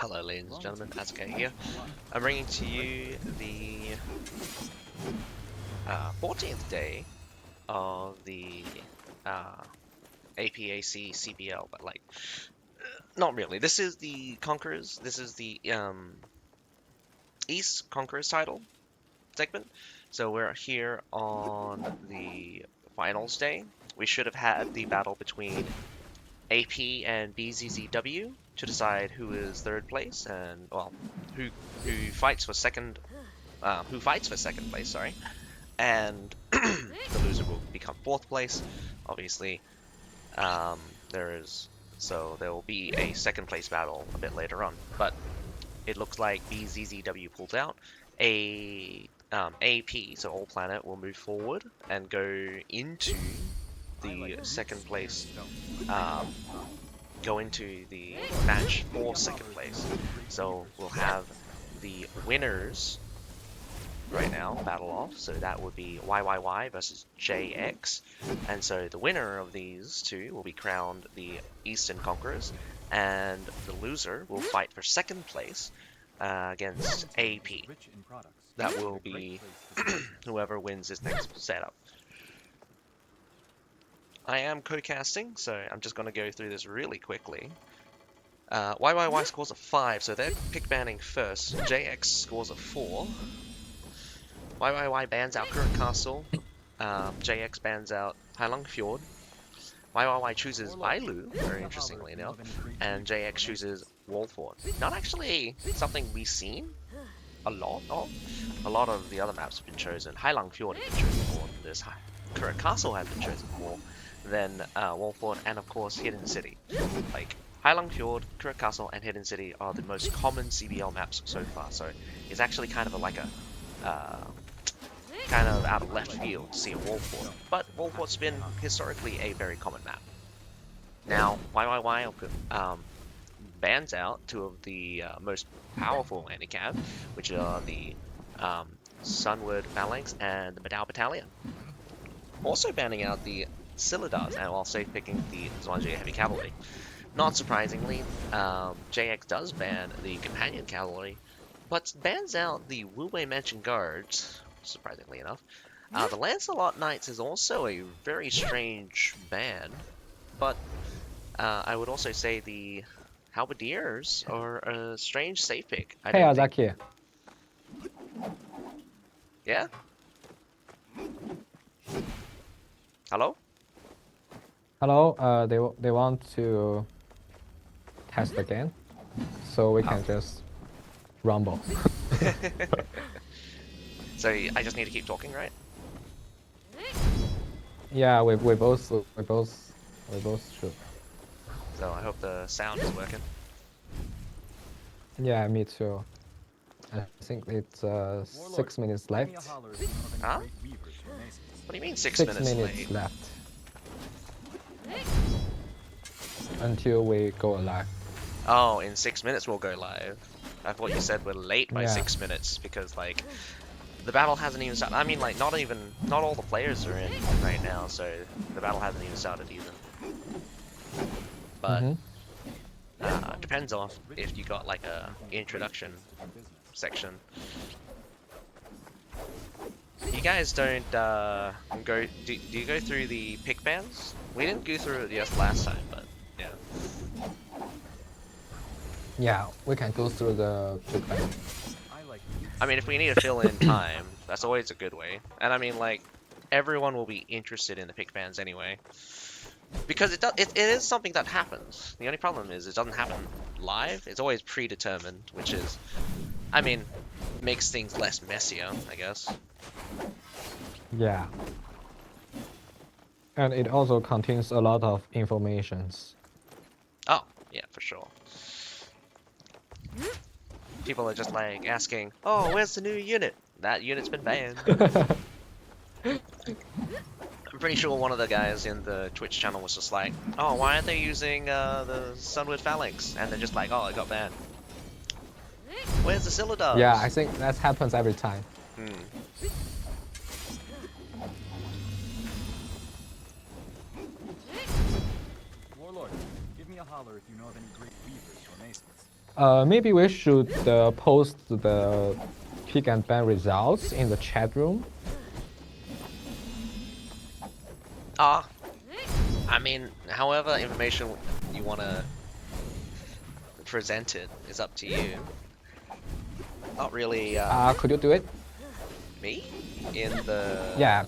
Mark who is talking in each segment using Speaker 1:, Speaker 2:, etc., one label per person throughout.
Speaker 1: Hello ladies and gentlemen, Asuka here. I'm bringing to you the 14th day of the APAC CBL, but like, not really. This is the Conquerors, this is the East Conquerors title segment. So we're here on the finals day. We should have had the battle between AP and BZZW to decide who is third place and well, who fights for second, who fights for second place. Sorry, and the loser will become fourth place. Obviously, there will be a second place battle a bit later on, but it looks like BZZW pulled out. AP, so All Planet, will move forward and go into the second place, go into the match for second place. So we'll have the winners right now battle off. So that would be YYY versus JX. And so the winner of these two will be crowned the Eastern Conquerors, and the loser will fight for second place against AP. That will be whoever wins this next setup. I am co-casting, so I'm just going to go through this really quickly. YYY scores a 5, so they're pick banning first. JX scores a 4. YYY bans out Current Castle. JX bans out Hailung Fjord. YYY chooses Bailu, very interestingly enough, and JX chooses Wallfort. Not actually something we've seen a lot of. A lot of the other maps have been chosen. Hailung Fjord has been chosen more than this. Current Castle has been chosen more than Wallfort, and of course Hidden City. Like, Hailung Fjord, Current Castle, and Hidden City are the most common CBL maps so far, so it's actually kind of kind of out of left field to see a Wallfort, but Wallfort's been historically a very common map. Now, YYY bans out two of the most powerful handicap, which are the Sunward Phalanx and the Madao Battalion. Also banning out the Silidars, and while safe picking the Zhuangzi Heavy Cavalry. Not surprisingly, JX does ban the Companion Cavalry, but bans out the Wu Wei Mansion Guards, surprisingly enough. The Lancelot Knights is also a very strange ban, but I would also say the Halberdiers are a strange safe pick.
Speaker 2: Hey, Azaki.
Speaker 1: Yeah? Hello?
Speaker 2: Hello. They want to test again, so we can just rumble.
Speaker 1: So I just need to keep talking, right?
Speaker 2: Yeah, we both should.
Speaker 1: So I hope the sound is working.
Speaker 2: Yeah, me too. I think it's 6 minutes left.
Speaker 1: Huh? What do you mean 6
Speaker 2: 6
Speaker 1: minutes
Speaker 2: minutes
Speaker 1: late?
Speaker 2: left until we go live.
Speaker 1: Oh, in 6 minutes we'll go live. I thought you said we're late by
Speaker 2: Yeah.
Speaker 1: 6 minutes because like the battle hasn't even started. I mean, like not all the players are in right now, so the battle hasn't even started either. But depends on if you got like a introduction section. You guys don't go. Do you go through the pick bans? We didn't go through it just last time, but yeah.
Speaker 2: Yeah, we can go through the pick ban.
Speaker 1: I mean, if we need to fill in time, that's always a good way. And I mean, like, everyone will be interested in the pick bans anyway, because it is something that happens. The only problem is it doesn't happen live. It's always predetermined, which is, I mean, makes things less messier, I guess.
Speaker 2: Yeah. And it also contains a lot of informations.
Speaker 1: Oh, yeah, for sure. People are just like asking, oh, where's the new unit? That unit's been banned. I'm pretty sure one of the guys in the Twitch channel was just like, oh, why aren't they using the Sunward Phalanx? And they're just like, oh, it got banned. Where's the Silidars?
Speaker 2: Yeah, I think that happens every time.
Speaker 1: Warlord, give me a
Speaker 3: holler if you know of any great weavers or masons.
Speaker 2: Maybe we should post the pick and ban results in the chat room.
Speaker 1: I mean, however information you want to present it is up to you. Not really,
Speaker 2: Could you do it?
Speaker 1: me? In the...
Speaker 2: Yeah,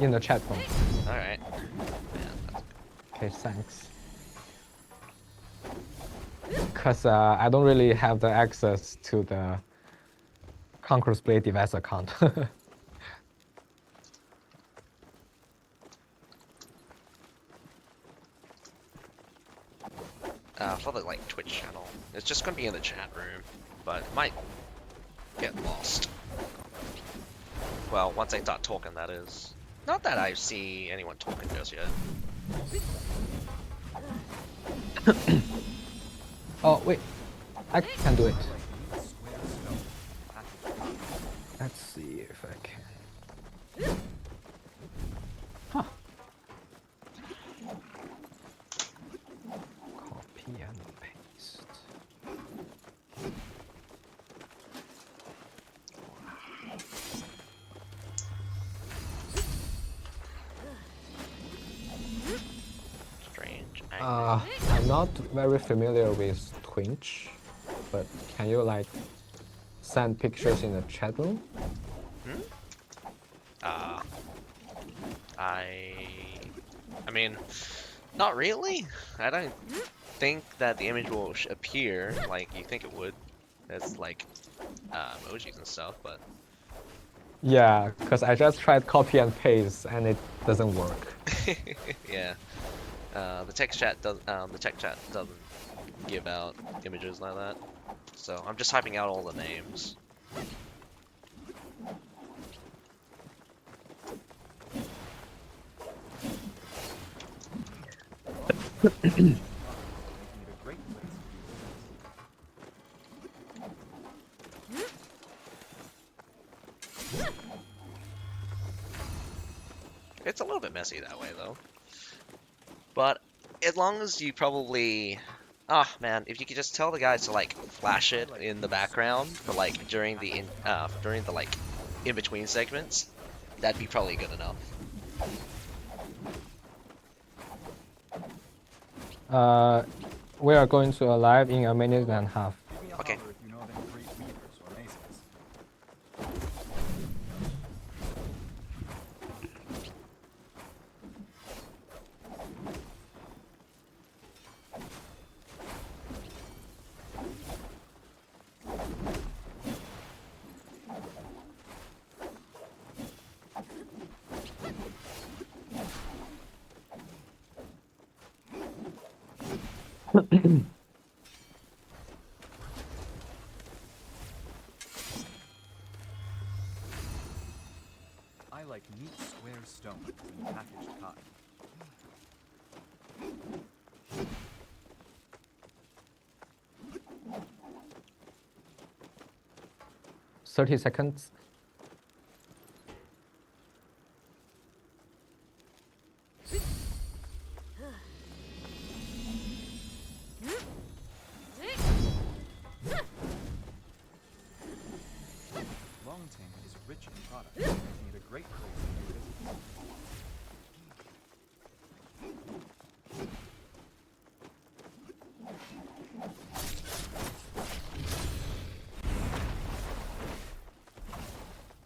Speaker 2: in the chat room.
Speaker 1: Alright.
Speaker 2: Okay, thanks. Because I don't really have the access to the Conqueror's Blade device account.
Speaker 1: For the, like, Twitch channel. It's just gonna be in the chat room, but it might get lost. Well, once I start talking, that is. Not that I see anyone talking just yet.
Speaker 2: Oh, wait. I can do it. Let's see if I can. Huh. Copy and paste.
Speaker 1: Strange.
Speaker 2: I'm not very familiar with Twitch, but can you like send pictures in the chat room?
Speaker 1: I mean, not really. I don't think that the image will appear like you think it would. As like emojis and stuff, but
Speaker 2: Yeah, because I just tried copy and paste and it doesn't work.
Speaker 1: yeah. The text chat doesn't give out images like that. So I'm just typing out all the names. It's a little bit messy that way though. But as long as you probably man, if you could just tell the guys to like flash it in the background for like during the like in between segments, that'd be probably good enough.
Speaker 2: We are going to a live in a minute and a half.
Speaker 1: Okay.
Speaker 3: If you know of any great weavers or masons. I like neat square stones and packaged cotton.
Speaker 2: 30 seconds.
Speaker 3: Longting is rich in products, making it a great place to do business.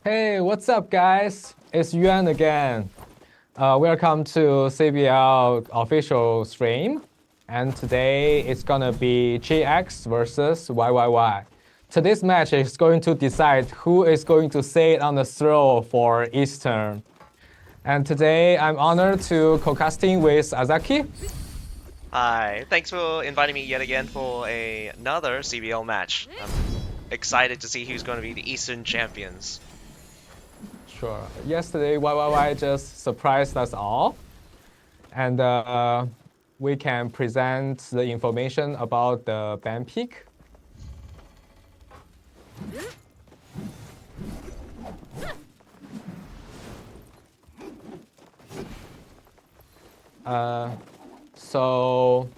Speaker 2: Hey, what's up, guys? It's Yuan again. Welcome to CBL official stream. And today it's gonna be GX versus YYY. Today's match is going to decide who is going to sit on the throne for Eastern. And today I'm honored to co-casting with Azaki.
Speaker 1: Hi, thanks for inviting me yet again for another CBL match. I'm excited to see who's going to be the Eastern champions.
Speaker 2: Sure. Yesterday, YYY just surprised us all. And we can present the information about the ban pick. So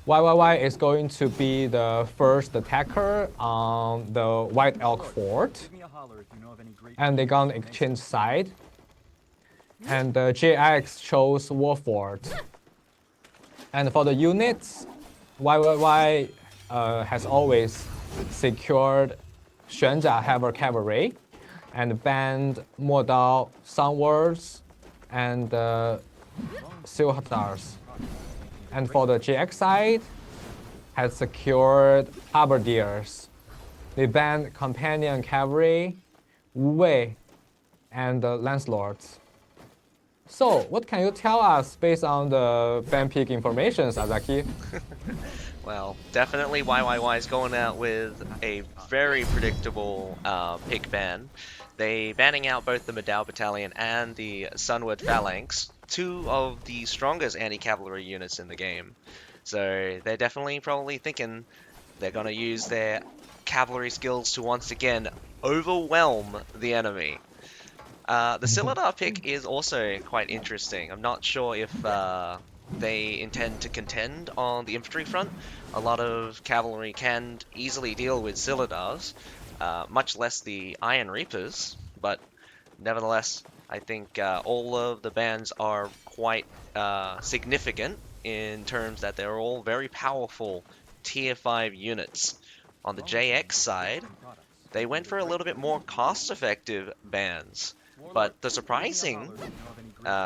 Speaker 2: YYY is going to be the first attacker on the White Elk Fort,
Speaker 3: Give me a holler if you know of any great
Speaker 2: and they're gonna exchange side. And the JX chose War Fort. And for the units, YYY has always secured 玄甲 Heavy Cavalry and banned Modal Sunwards and Silhatars. And for the GX side, has secured Halberdiers. They banned Companion Cavalry, Wu Wei, and Lancelords. So, what can you tell us based on the ban pick information, Sasaki?
Speaker 1: Well, definitely YYY is going out with a very predictable pick ban. They banning out both the Medal Battalion and the Sunward Phalanx, two of the strongest anti-cavalry units in the game. So they're definitely probably thinking they're going to use their cavalry skills to once again overwhelm the enemy. The Silidar pick is also quite interesting. I'm not sure if they intend to contend on the infantry front. A lot of cavalry can easily deal with Silidars, much less the Iron Reapers, but nevertheless, I think all of the bans are quite significant in terms that they're all very powerful tier 5 units. On the JX side, they went for a little bit more cost-effective bans. But the surprising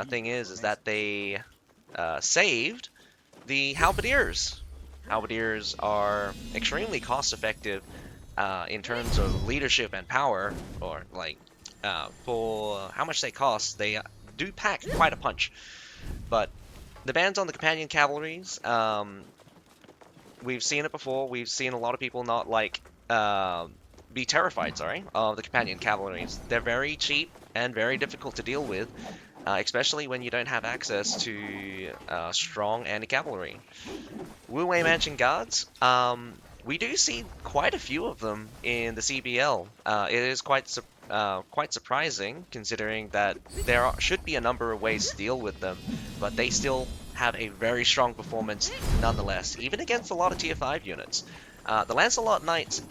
Speaker 1: thing is that they saved the Halberdiers. Halberdiers are extremely cost-effective in terms of leadership and power, or like for how much they cost, they do pack quite a punch. But the bans on the companion cavalries, we've seen it before. We've seen a lot of people not like be terrified, sorry, of the companion cavalries. They're very cheap and very difficult to deal with, especially when you don't have access to strong anti-cavalry. Wu Wei Mansion Guards, we do see quite a few of them in the CBL. It is quite surprising, considering that should be a number of ways to deal with them, but they still have a very strong performance nonetheless, even against a lot of tier 5 units. The Lancelot Knight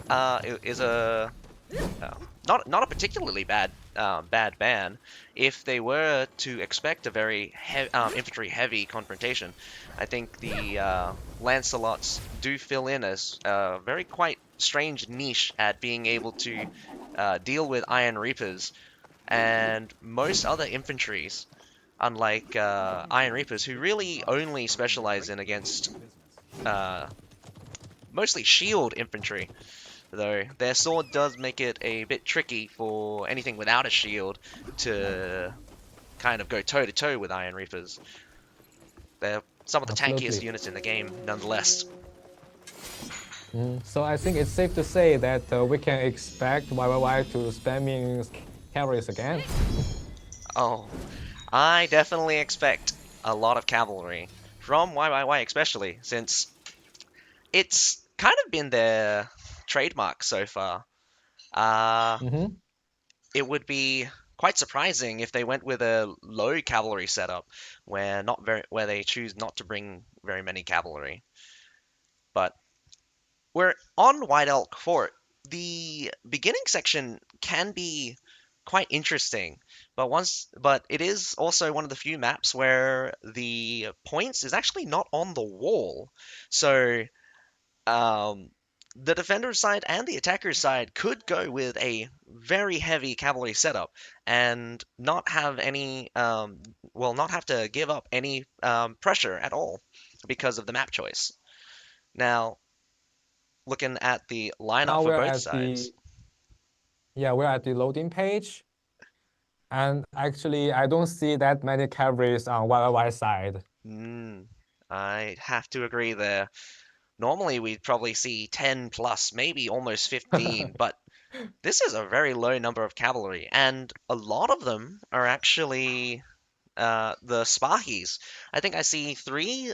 Speaker 1: is a not a particularly bad ban if they were to expect a very infantry heavy confrontation. I think the Lancelots do fill in as a very quite strange niche at being able to deal with Iron Reapers and most other infantries, unlike Iron Reapers, who really only specialize in against mostly shield infantry. Though their sword does make it a bit tricky for anything without a shield to kind of go toe-to-toe with Iron Reapers. They're some of the tankiest
Speaker 2: Absolutely.
Speaker 1: units in the game, nonetheless.
Speaker 2: So I think it's safe to say that we can expect YYY to spamming cavalries again.
Speaker 1: Oh, I definitely expect a lot of cavalry from YYY especially, since it's kind of been their trademark so far.
Speaker 2: Mm-hmm.
Speaker 1: It would be quite surprising if they went with a low cavalry setup where they choose not to bring very many cavalry. But we're on White Elk Fort. The beginning section can be quite interesting, but it is also one of the few maps where the points is actually not on the wall. So um, the defender's side and the attacker's side could go with a very heavy cavalry setup and not have any, not have to give up any pressure at all because of the map choice. Now, looking at the lineup
Speaker 2: Now
Speaker 1: for
Speaker 2: we're
Speaker 1: both
Speaker 2: at
Speaker 1: sides.
Speaker 2: we're at the loading page, and actually I don't see that many cavalries on YYY side.
Speaker 1: I have to agree there. Normally, we'd probably see 10 plus, maybe almost 15, but this is a very low number of cavalry, and a lot of them are actually the Spahis. I think I see three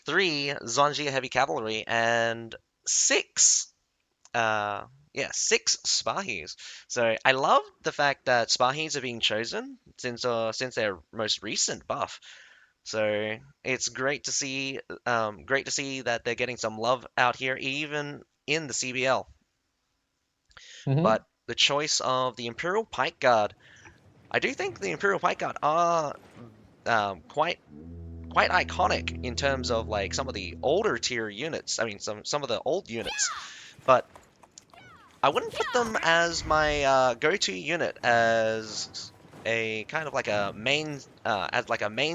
Speaker 1: Zonjia heavy cavalry and six, uh, six Spahis. So I love the fact that Spahis are being chosen since their most recent buff. So it's great to see that they're getting some love out here, even in the CBL.
Speaker 2: Mm-hmm.
Speaker 1: But the choice of the Imperial Pike Guard, I do think the Imperial Pike Guard are quite iconic in terms of like some of the older tier units. I mean, some of the old units, but I wouldn't put them as my go-to unit as a kind of like a main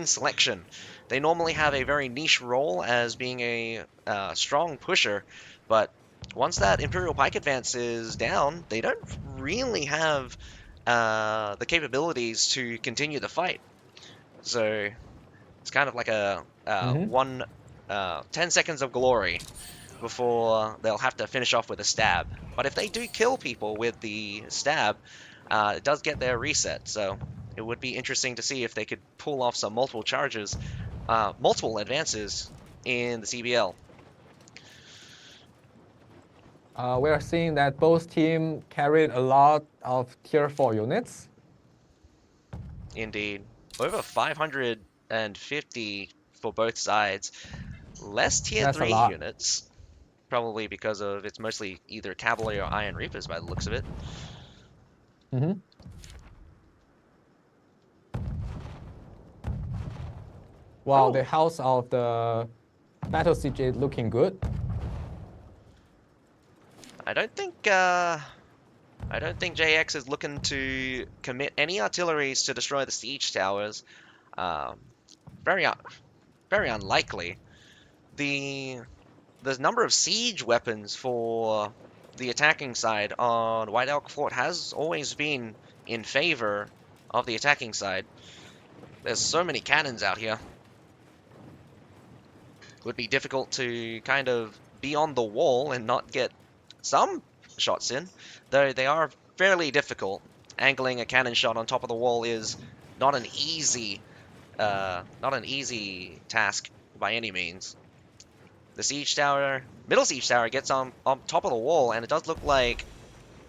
Speaker 1: selection. They normally have a very niche role as being a strong pusher, but once that Imperial Pike advance is down, they don't really have the capabilities to continue the fight. So it's kind of like a
Speaker 2: Mm-hmm.
Speaker 1: 10 seconds of glory before they'll have to finish off with a stab. But if they do kill people with the stab, it does get their reset. So it would be interesting to see if they could pull off some multiple advances in the CBL.
Speaker 2: We are seeing that both teams carried a lot of tier 4 units.
Speaker 1: Indeed. Over 550 for both sides. Less tier
Speaker 2: That's a
Speaker 1: 3
Speaker 2: lot.
Speaker 1: units, probably because of it's mostly either Cavalry or Iron Reapers by the looks of it.
Speaker 2: Mm-hmm. Wow, the
Speaker 1: Oh,
Speaker 2: house of the Battle Siege is looking good.
Speaker 1: I don't think JX is looking to commit any artilleries to destroy the siege towers. Um, very very unlikely. The number of siege weapons for the attacking side on White Elk Fort has always been in favor of the attacking side. There's so many cannons out here. It would be difficult to kind of be on the wall and not get some shots in, though they are fairly difficult. Angling a cannon shot on top of the wall is not an easy task by any means. The siege tower, middle siege tower, gets on top of the wall, and it does look like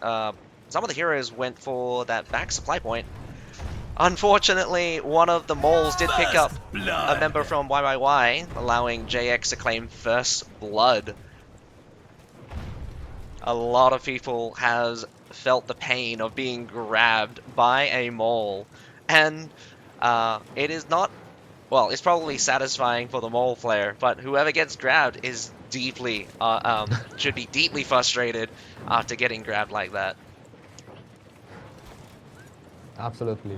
Speaker 1: some of the heroes went for that back supply point. Unfortunately, one of the moles did pick up a member from YYY, allowing JX to claim first blood. A lot of people has felt the pain of being grabbed by a mole, and it is not, well, it's probably satisfying for the mole player, but whoever gets grabbed is should be deeply frustrated after getting grabbed like that.
Speaker 2: Absolutely.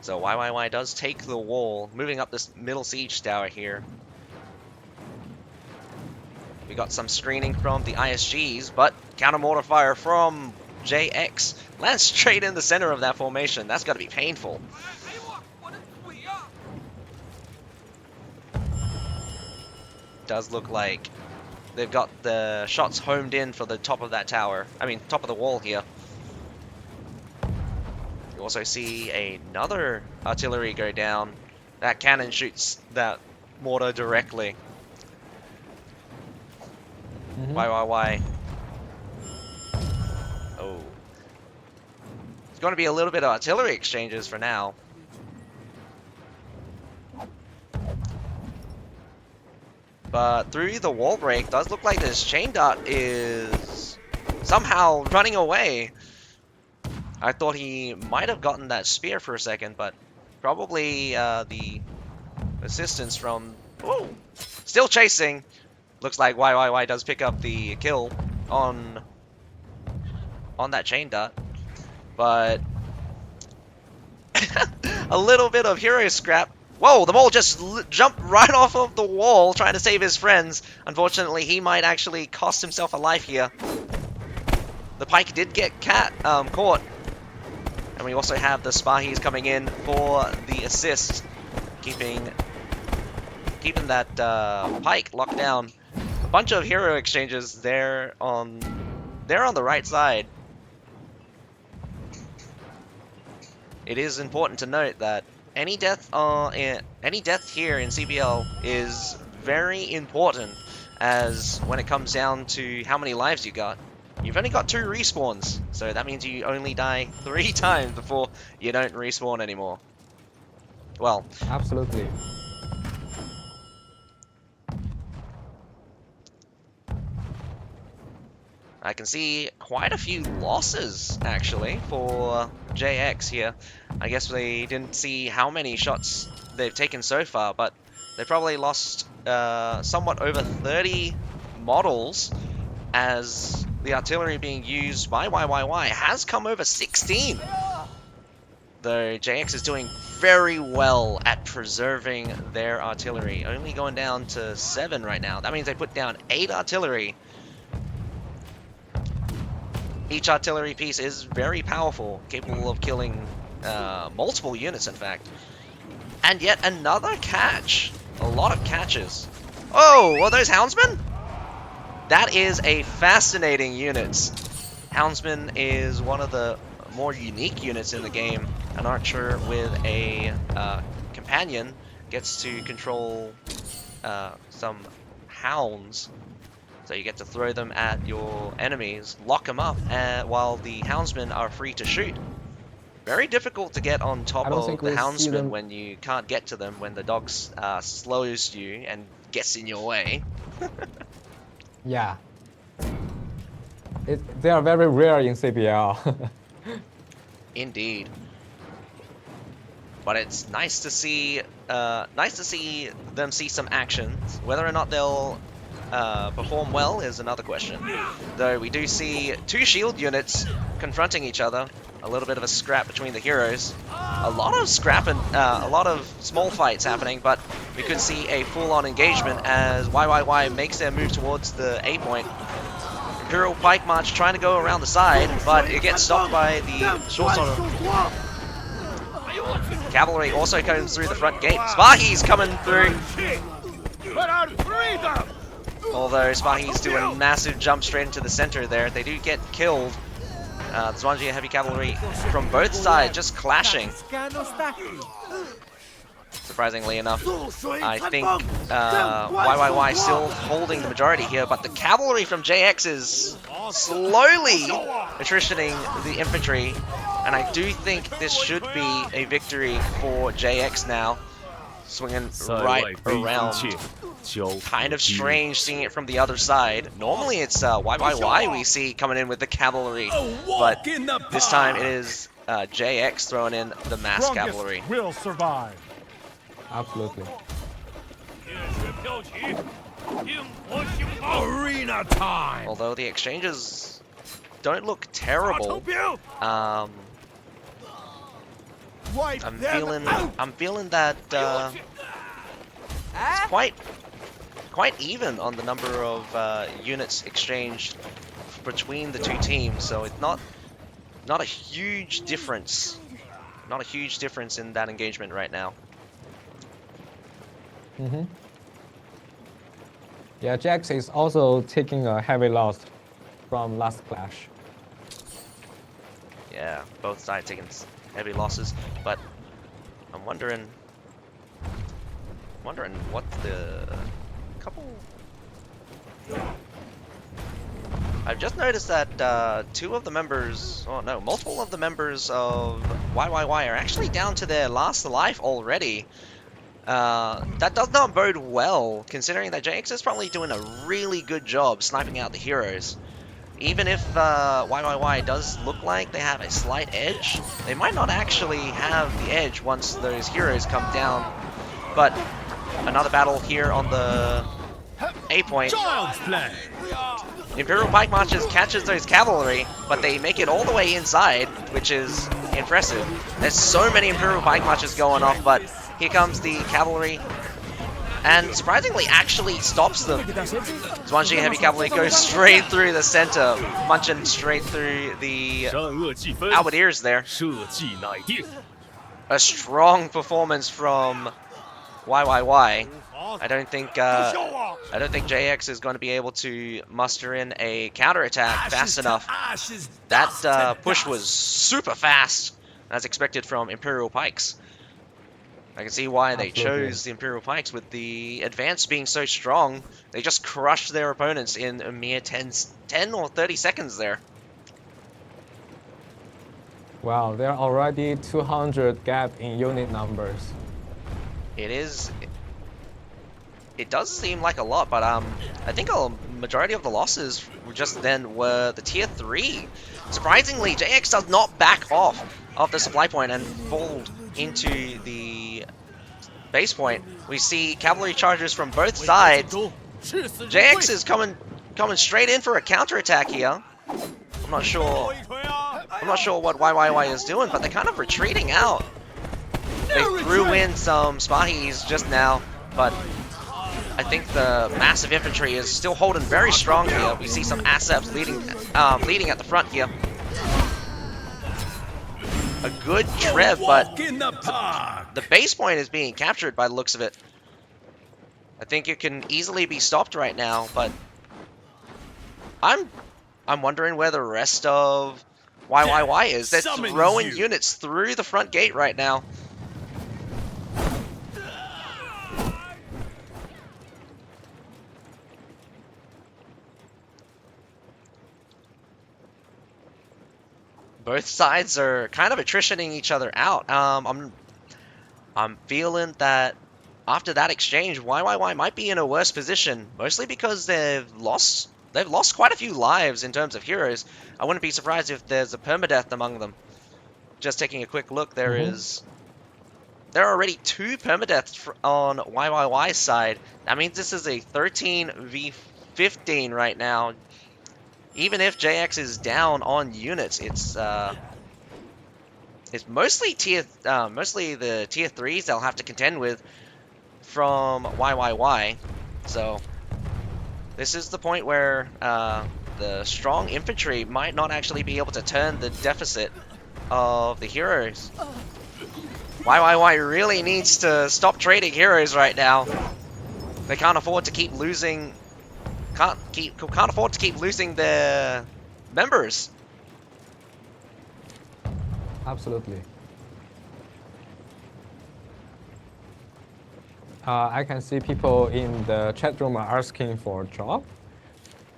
Speaker 1: So YYY does take the wall, moving up this middle siege tower here. We got some screening from the ISGs, but counter mortar fire from JX lands straight in the center of that formation. That's got to be painful. Does look like they've got the shots homed in for the top of that tower. I mean, top of the wall here. You also see another artillery go down. That cannon shoots that mortar directly.
Speaker 2: Mm-hmm.
Speaker 1: YYY. Oh. It's going to be a little bit of artillery exchanges for now. But through the wall break, does look like this chain dart is somehow running away. I thought he might have gotten that spear for a second, but probably the assistance from... Whoa! Still chasing. Looks like YYY does pick up the kill on that chain dart. But a little bit of hero scrap. Whoa, the mole just jumped right off of the wall trying to save his friends. Unfortunately, he might actually cost himself a life here. The pike did get caught. And we also have the Spahis coming in for the assist, keeping that pike locked down. A bunch of hero exchanges there on the right side. It is important to note that any death here in CBL is very important, as when it comes down to how many lives you got. You've only got 2 respawns, so that means you only die 3 times before you don't respawn anymore. Well,
Speaker 2: Absolutely.
Speaker 1: I can see quite a few losses, actually, for JX here. I guess they didn't see how many shots they've taken so far, but they probably lost somewhat over 30 models, as the artillery being used by YYY has come over 16. Though JX is doing very well at preserving their artillery, only going down to 7 right now. That means they put down 8 artillery. Each artillery piece is very powerful, capable of killing multiple units, in fact. And yet another catch. A lot of catches. Oh, were those Houndsmen? That is a fascinating unit. Houndsman is one of the more unique units in the game. An archer with a companion gets to control some hounds. So you get to throw them at your enemies, lock them up, while the houndsmen are free to shoot. Very difficult to get on top of the houndsmen when you can't get to them, when the dog slows you and gets in your way.
Speaker 2: Yeah. They are very rare in CBL.
Speaker 1: Indeed. But it's nice to see them see some action. Whether or not they'll perform well is another question. Though we do see 2 shield units confronting each other. A little bit of a scrap between the heroes. A lot of scrap and a lot of small fights happening, but we could see a full-on engagement as YYY makes their move towards the A point. Imperial Pike March trying to go around the side, but it gets stopped by the short sword. Cavalry also comes through the front gate. Spahi's coming through. Although Spahi's do a massive jump straight into the center there, they do get killed. The Zwanji heavy cavalry from both sides just clashing. Surprisingly enough, I think YYY still holding the majority here, but the cavalry from JX is slowly attritioning the infantry, and I do think this should be a victory for JX now. Swinging right around. Kind of strange seeing it from the other side. Normally it's YYY we see coming in with the cavalry, but this time it is JX throwing in the mass cavalry.
Speaker 4: Will survive.
Speaker 2: Absolutely.
Speaker 4: Arena time.
Speaker 1: Although the exchanges don't look terrible, I'm feeling that it's quite even on the number of units exchanged between the 2 teams. So it's not a huge difference. Not a huge difference in that engagement right now.
Speaker 2: Yeah, Jax is also taking a heavy loss from last clash.
Speaker 1: Yeah, both sides taking heavy losses, but I'm wondering what the couple. I've just noticed that 2 of the members, oh no, multiple of the members of YYY are actually down to their last life already. That does not bode well, considering that JX is probably doing a really good job sniping out the heroes. Even if YYY does look like they have a slight edge, they might not actually have the edge once those heroes come down. But another battle here on the A point.
Speaker 4: Child's play.
Speaker 1: Imperial Pike Marches catches those cavalry, but they make it all the way inside, which is impressive. There's so many Imperial Pike Marches going off, but here comes the cavalry, and surprisingly actually stops them. Zwanji heavy cavalry goes straight through the center, punching straight through the halberdiers there. A strong performance from YYY. I don't think JX is going to be able to muster in a counterattack fast enough. That push was super fast, as expected from Imperial Pikes. I can see why they chose the Imperial Pikes. With the advance being so strong, they just crushed their opponents in a mere 10 or 30 seconds there.
Speaker 2: Wow, there are already 200 gap in unit numbers.
Speaker 1: It is. It does seem like a lot, but I think a majority of the losses just then were the tier 3. Surprisingly, JX does not back off of the supply point and fold into the base point. We see cavalry charges from both sides. JX is coming straight in for a counterattack here. I'm not sure what YYY is doing, but they're kind of retreating out. They threw in some Spahis just now, but I think the massive infantry is still holding very strong here. We see some Aseps leading at the front here. A good treb, but the base point is being captured by the looks of it. I think it can easily be stopped right now, but I'm wondering where the rest of YYY is. They're throwing units through the front gate right now. Both sides are kind of attritioning each other out. I'm feeling that after that exchange, YYY might be in a worse position, mostly because they've lost quite a few lives in terms of heroes. I wouldn't be surprised if there's a permadeath among them. Just taking a quick look, there are already 2 permadeaths on YYY's side. That means this is a 13v15 right now. Even if JX is down on units, it's mostly the tier 3s they'll have to contend with from YYY. So this is the point where the strong infantry might not actually be able to turn the deficit of the heroes. YYY really needs to stop trading heroes right now. They can't afford to keep losing. Can't afford to keep losing their members.
Speaker 2: Absolutely. I can see people in the chat room are asking for a job.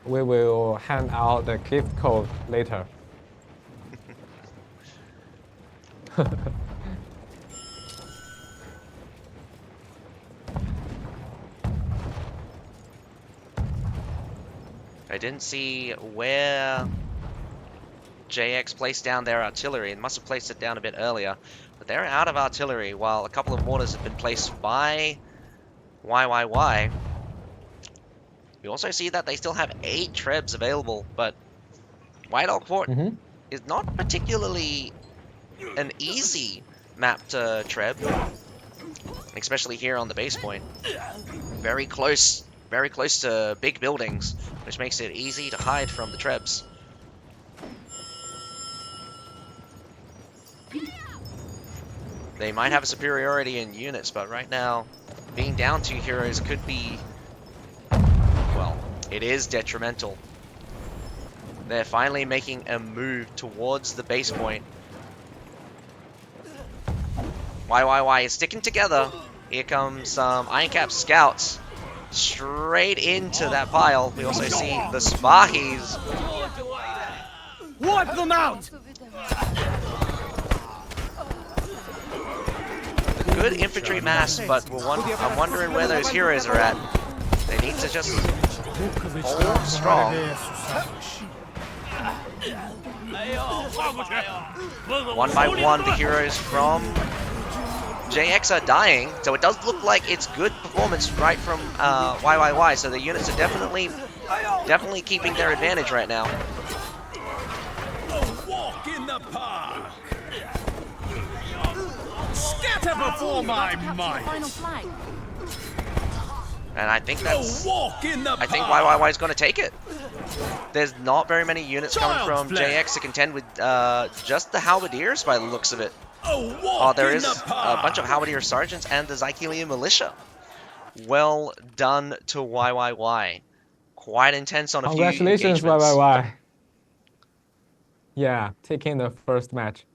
Speaker 2: We will hand out the gift code later.
Speaker 1: I didn't see where JX placed down their artillery. It must have placed it down a bit earlier. But they're out of artillery, while a couple of mortars have been placed by YYY. We also see that they still have 8 trebs available, but White Elk Fort is not particularly an easy map to treb, especially here on the base point. Very close to big buildings, which makes it easy to hide from the trebs. They might have a superiority in units, but right now, being down 2 heroes could be, well, it is detrimental. They're finally making a move towards the base point. YYY is sticking together. Here comes some Ironcap scouts straight into that pile. We also see the Spahis.
Speaker 4: Wipe them out!
Speaker 1: Good infantry mass, but I'm wondering where those heroes are at. They need to just hold strong. One by one, the heroes from JX are dying, so it does look like it's good performance right from YYY. So the units are definitely keeping their advantage right now.
Speaker 4: A walk in the park. Scatter before my might.
Speaker 1: And I think that's.
Speaker 4: Walk in the
Speaker 1: I think YYY is going to take it. There's not very many units coming from JX to contend with just the Halberdiers by the looks of it. Oh, there is a bunch of Halberdier Sergeants and the Zykelia Militia. Well done to YYY. Quite intense on a few engagements.
Speaker 2: Congratulations, YYY. Yeah, taking the first match.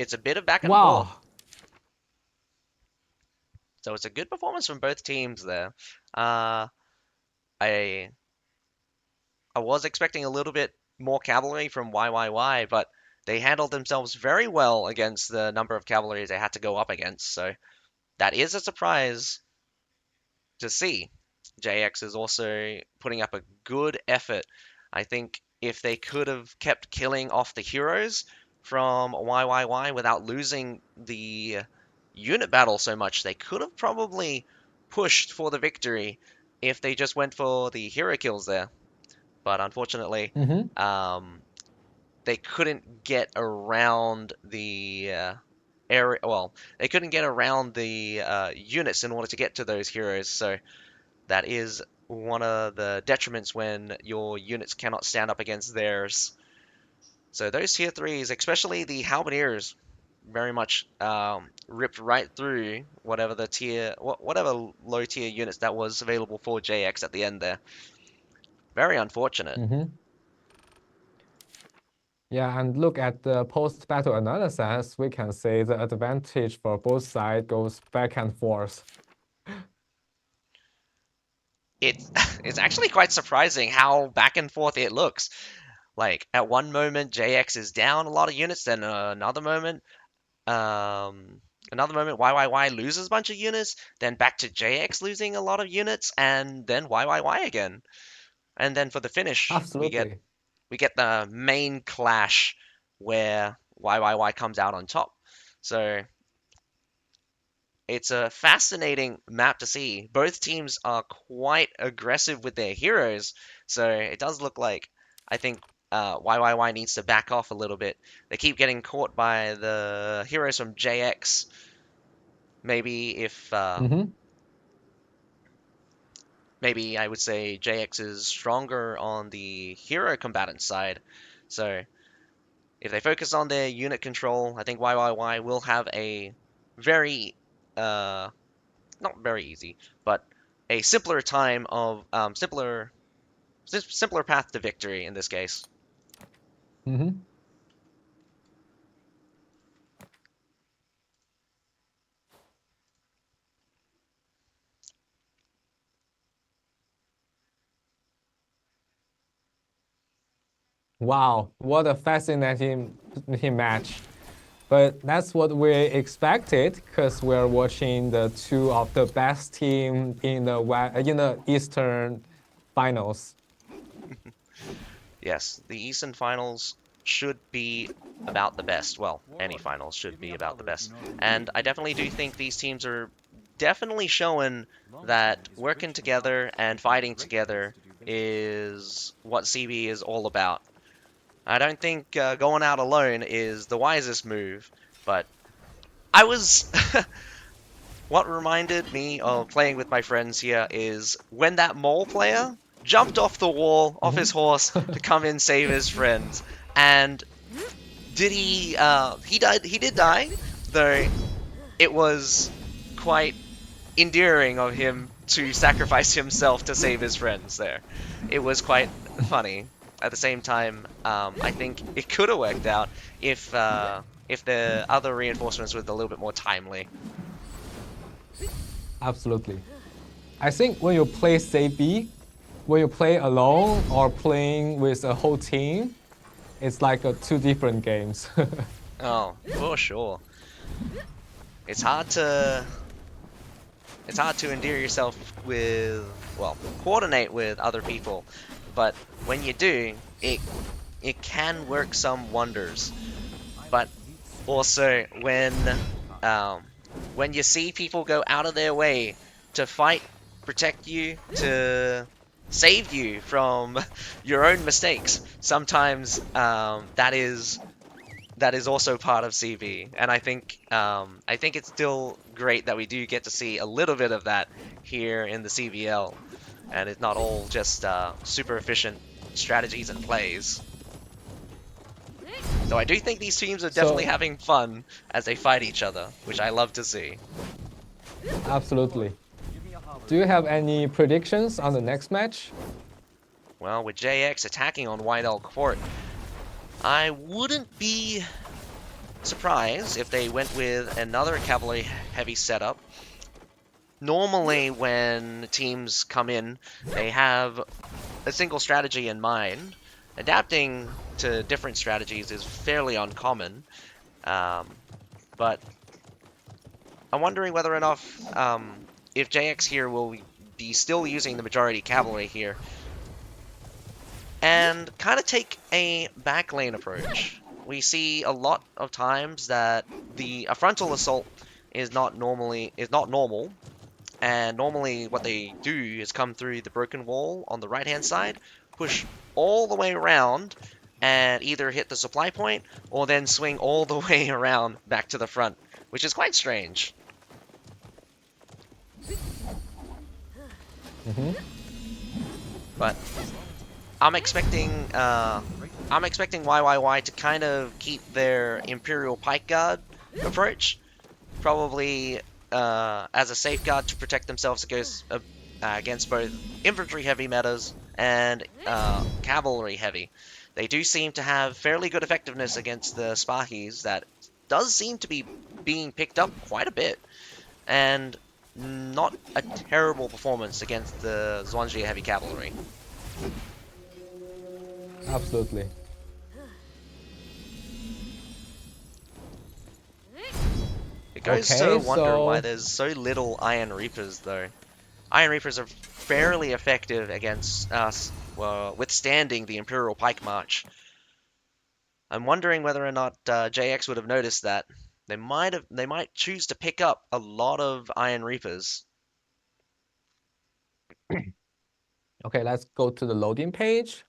Speaker 1: It's a bit of back and
Speaker 2: Wow.
Speaker 1: forth. So it's a good performance from both teams there. I was expecting a little bit more cavalry from YYY, but they handled themselves very well against the number of cavalry they had to go up against. So that is a surprise to see. JX is also putting up a good effort. I think if they could have kept killing off the heroes from YYY without losing the unit battle so much, they could have probably pushed for the victory if they just went for the hero kills there. But unfortunately, they couldn't get around the area. Well, they couldn't get around the units in order to get to those heroes. So that is one of the detriments when your units cannot stand up against theirs. So those tier 3s, especially the Halberdiers, very much ripped right through whatever whatever low tier units that was available for JX at the end there. Very unfortunate.
Speaker 2: Yeah, and look at the post-battle analysis, we can say the advantage for both sides goes back and forth.
Speaker 1: It's actually quite surprising how back and forth it looks. Like at one moment JX is down a lot of units, then another moment YYY loses a bunch of units, then back to JX losing a lot of units, and then YYY again. And then for the finish,
Speaker 2: Absolutely.
Speaker 1: we get the main clash where YYY comes out on top. So it's a fascinating map to see. Both teams are quite aggressive with their heroes, so it does look like I think YYY needs to back off a little bit. They keep getting caught by the heroes from JX. Maybe if maybe I would say JX is stronger on the hero combatant side, so if they focus on their unit control, I think YYY will have a very not very easy, but a simpler time of simpler path to victory in this case.
Speaker 2: Wow, what a fascinating match. But that's what we expected because we're watching the two of the best team in the Eastern finals.
Speaker 1: Yes, the Eastern finals should be about the best. Well, any finals should be about the best. And I definitely do think these teams are definitely showing that working together and fighting together is what CB is all about. I don't think going out alone is the wisest move, but I was... What reminded me of playing with my friends here is when that mole player jumped off the wall, off his horse, to come in save his friends. And did he died, he did die, though it was quite endearing of him to sacrifice himself to save his friends there. It was quite funny. At the same time, I think it could have worked out if the other reinforcements were a little bit more timely.
Speaker 2: Absolutely. I think when you play CB, when you play alone or playing with a whole team, it's like two different games.
Speaker 1: Oh, for sure. It's hard to endear yourself with, well, coordinate with other people, but when you do, it can work some wonders. But also when you see people go out of their way to fight, protect you, to save you from your own mistakes, sometimes that is also part of CB. And I think it's still great that we do get to see a little bit of that here in the CBL, and it's not all just super efficient strategies and plays. So I do think these teams are definitely having fun as they fight each other, which I love to see.
Speaker 2: Absolutely. Do you have any predictions on the next match?
Speaker 1: Well, with JX attacking on White Elk Court, I wouldn't be surprised if they went with another cavalry heavy setup. Normally when teams come in, they have a single strategy in mind. adapting to different strategies is fairly uncommon, but I'm wondering whether or not if JX here will be still using the majority cavalry here and kind of take a backlane approach. We see a lot of times that a frontal assault is not normal, and normally what they do is come through the broken wall on the right hand side, push all the way around, and either hit the supply point or then swing all the way around back to the front, which is quite strange. But I'm expecting YYY to kind of keep their Imperial Pike Guard approach, probably as a safeguard to protect themselves against both infantry heavy metas and cavalry heavy. They do seem to have fairly good effectiveness against the Spahis that does seem to be being picked up quite a bit, and not a terrible performance against the Zhuangzi heavy cavalry.
Speaker 2: Absolutely.
Speaker 1: It goes to wonder why there's so little Iron Reapers, though. Iron Reapers are fairly effective against us, well, withstanding the Imperial Pike March. I'm wondering whether or not JX would have noticed that. They might choose to pick up a lot of Iron Reapers.
Speaker 2: Okay, let's go to the loading page.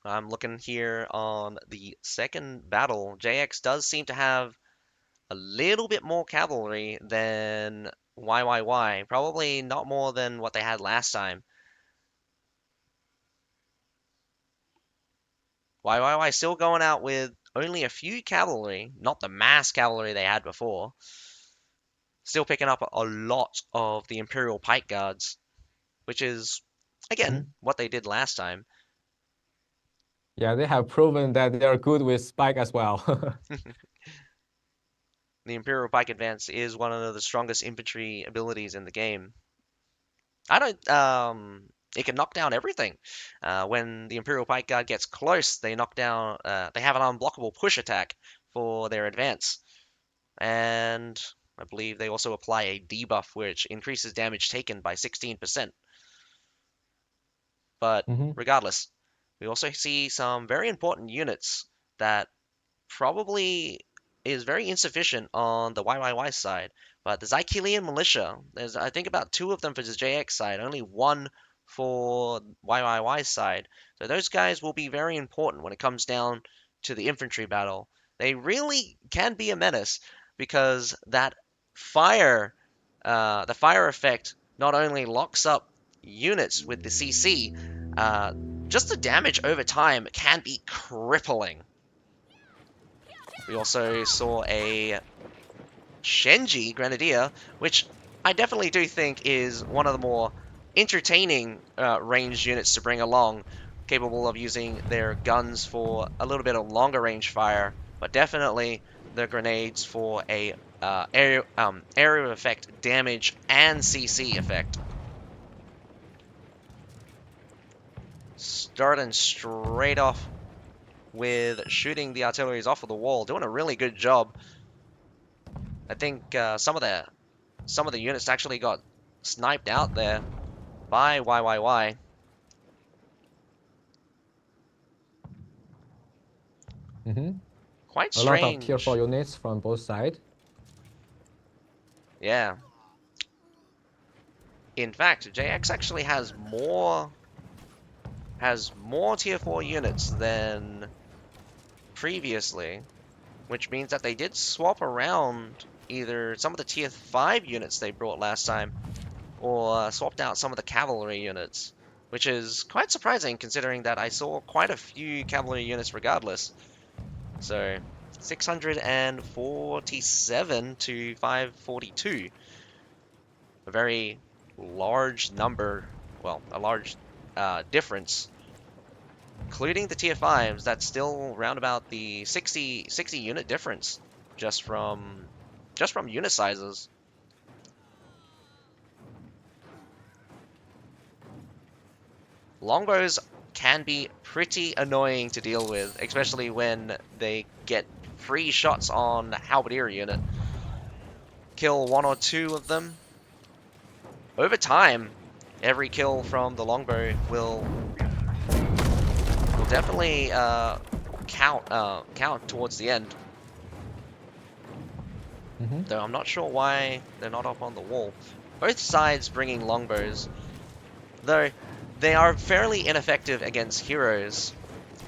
Speaker 1: I'm looking here on the second battle. JX does seem to have a little bit more cavalry than YYY. Probably not more than what they had last time. YYY still going out with only a few cavalry, not the mass cavalry they had before. Still picking up a lot of the Imperial Pike Guards, which is, again, what they did last time.
Speaker 2: Yeah, they have proven that they are good with spike as well.
Speaker 1: The Imperial Pike Advance is one of the strongest infantry abilities in the game. It can knock down everything. When the Imperial Pike Guard gets close, they knock down. They have an unblockable push attack for their advance, and I believe they also apply a debuff which increases damage taken by 16%. But regardless, we also see some very important units that probably is very insufficient on the YYY side. But the Zycilian Militia, there's I think about 2 of them for the JX side, only 1 for YYY side. So those guys will be very important when it comes down to the infantry battle. They really can be a menace because that the fire effect not only locks up units with the CC, just the damage over time can be crippling. We also saw a Shenji Grenadier, which I definitely do think is one of the more entertaining ranged units to bring along, capable of using their guns for a little bit of longer range fire, but definitely their grenades for a area effect damage and CC effect. Starting straight off with shooting the artilleries off of the wall, doing a really good job. I think some of the units actually got sniped out there by YYY. Quite strange.
Speaker 2: A lot of tier 4 units from both sides.
Speaker 1: Yeah. In fact, JX actually has more tier 4 units than previously, which means that they did swap around either some of the tier 5 units they brought last time or swapped out some of the cavalry units, which is quite surprising considering that I saw quite a few cavalry units regardless. So 647 to 542, a very large number, well, a large difference. Including the tier 5s, that's still around about the 60 unit difference just from unit sizes. longbows can be pretty annoying to deal with, especially when they get free shots on the halberdier unit. Kill 1 or 2 of them. Over time, every kill from the longbow will definitely count towards the end. Though I'm not sure why they're not up on the wall. Both sides bringing longbows, though they are fairly ineffective against heroes.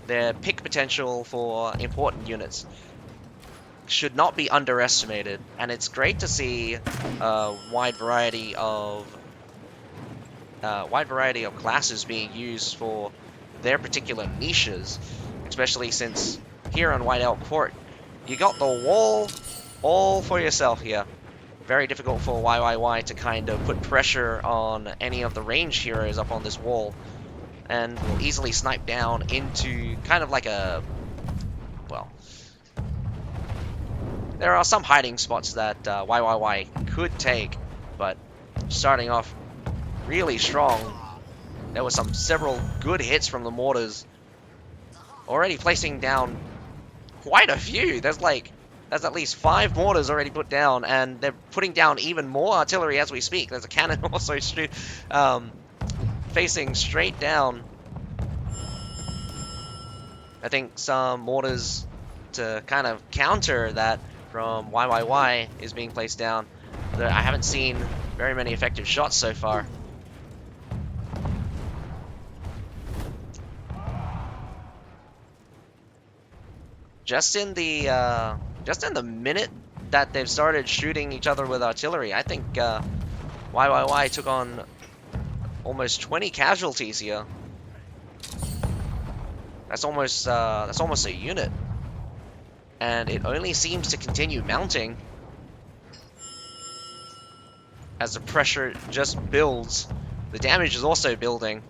Speaker 1: Their pick potential for important units should not be underestimated, and it's great to see a wide variety of classes being used for their particular niches, especially since here on White Elk Court, you got the wall all for yourself here. Very difficult for YYY to kind of put pressure on any of the ranged heroes up on this wall, and will easily snipe down into kind of like a, well, there are some hiding spots that YYY could take, but starting off really strong. There were several good hits from the mortars, already placing down quite a few. There's at least 5 mortars already put down, and they're putting down even more artillery as we speak. There's a cannon also facing straight down. I think some mortars to kind of counter that from YYY is being placed down. I haven't seen very many effective shots so far. Just in the minute that they've started shooting each other with artillery, I think YYY took on almost 20 casualties here. That's almost a unit, and it only seems to continue mounting as the pressure just builds. The damage is also building.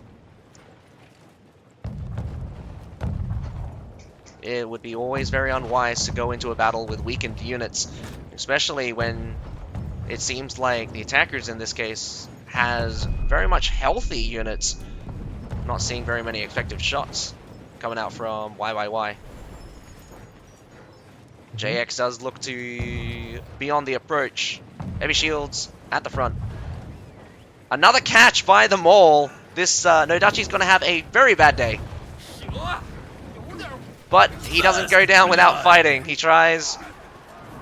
Speaker 1: It would be always very unwise to go into a battle with weakened units, especially when it seems like the attackers in this case has very much healthy units. I'm not seeing very many effective shots coming out from YYY. JX does look to be on the approach. Heavy shields at the front. Another catch by the Maul. This Nodachi's going to have a very bad day. But he doesn't go down without fighting. He tries,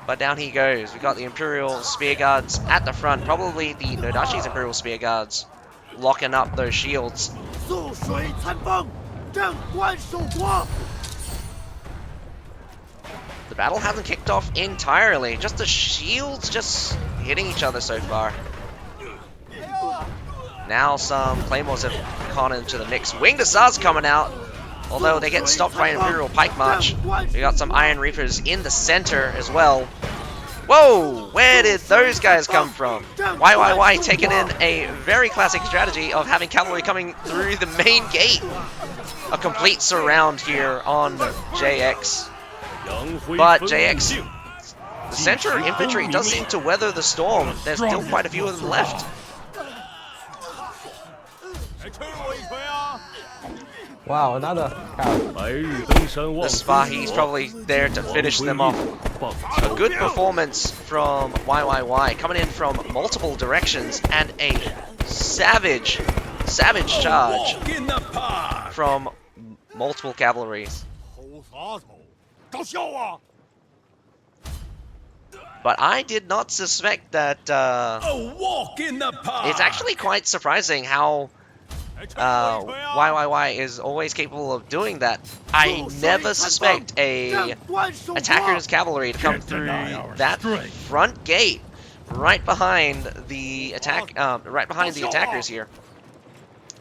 Speaker 1: but down he goes. We got the Imperial Spear Guards at the front. Probably the Nodachi's Imperial Spear Guards locking up those shields. The battle hasn't kicked off entirely. Just the shields just hitting each other so far. Now some Claymores have gone into the mix. Winged Hussars coming out. Although they get stopped by an Imperial Pike March. We got some Iron Reapers in the center as well. Whoa! Where did those guys come from? YYY taking in a very classic strategy of having cavalry coming through the main gate. A complete surround here on JX. But JX, the center infantry does seem to weather the storm. There's still quite a few of them left.
Speaker 2: Wow, another cow.
Speaker 1: The Spahi's probably there to finish them off. A good performance from YYY, coming in from multiple directions, and a savage charge from multiple cavalries. But I did not suspect that. It's actually quite surprising how YYY is always capable of doing that. I never suspect a attacker's cavalry to come through that front gate right behind the attackers here.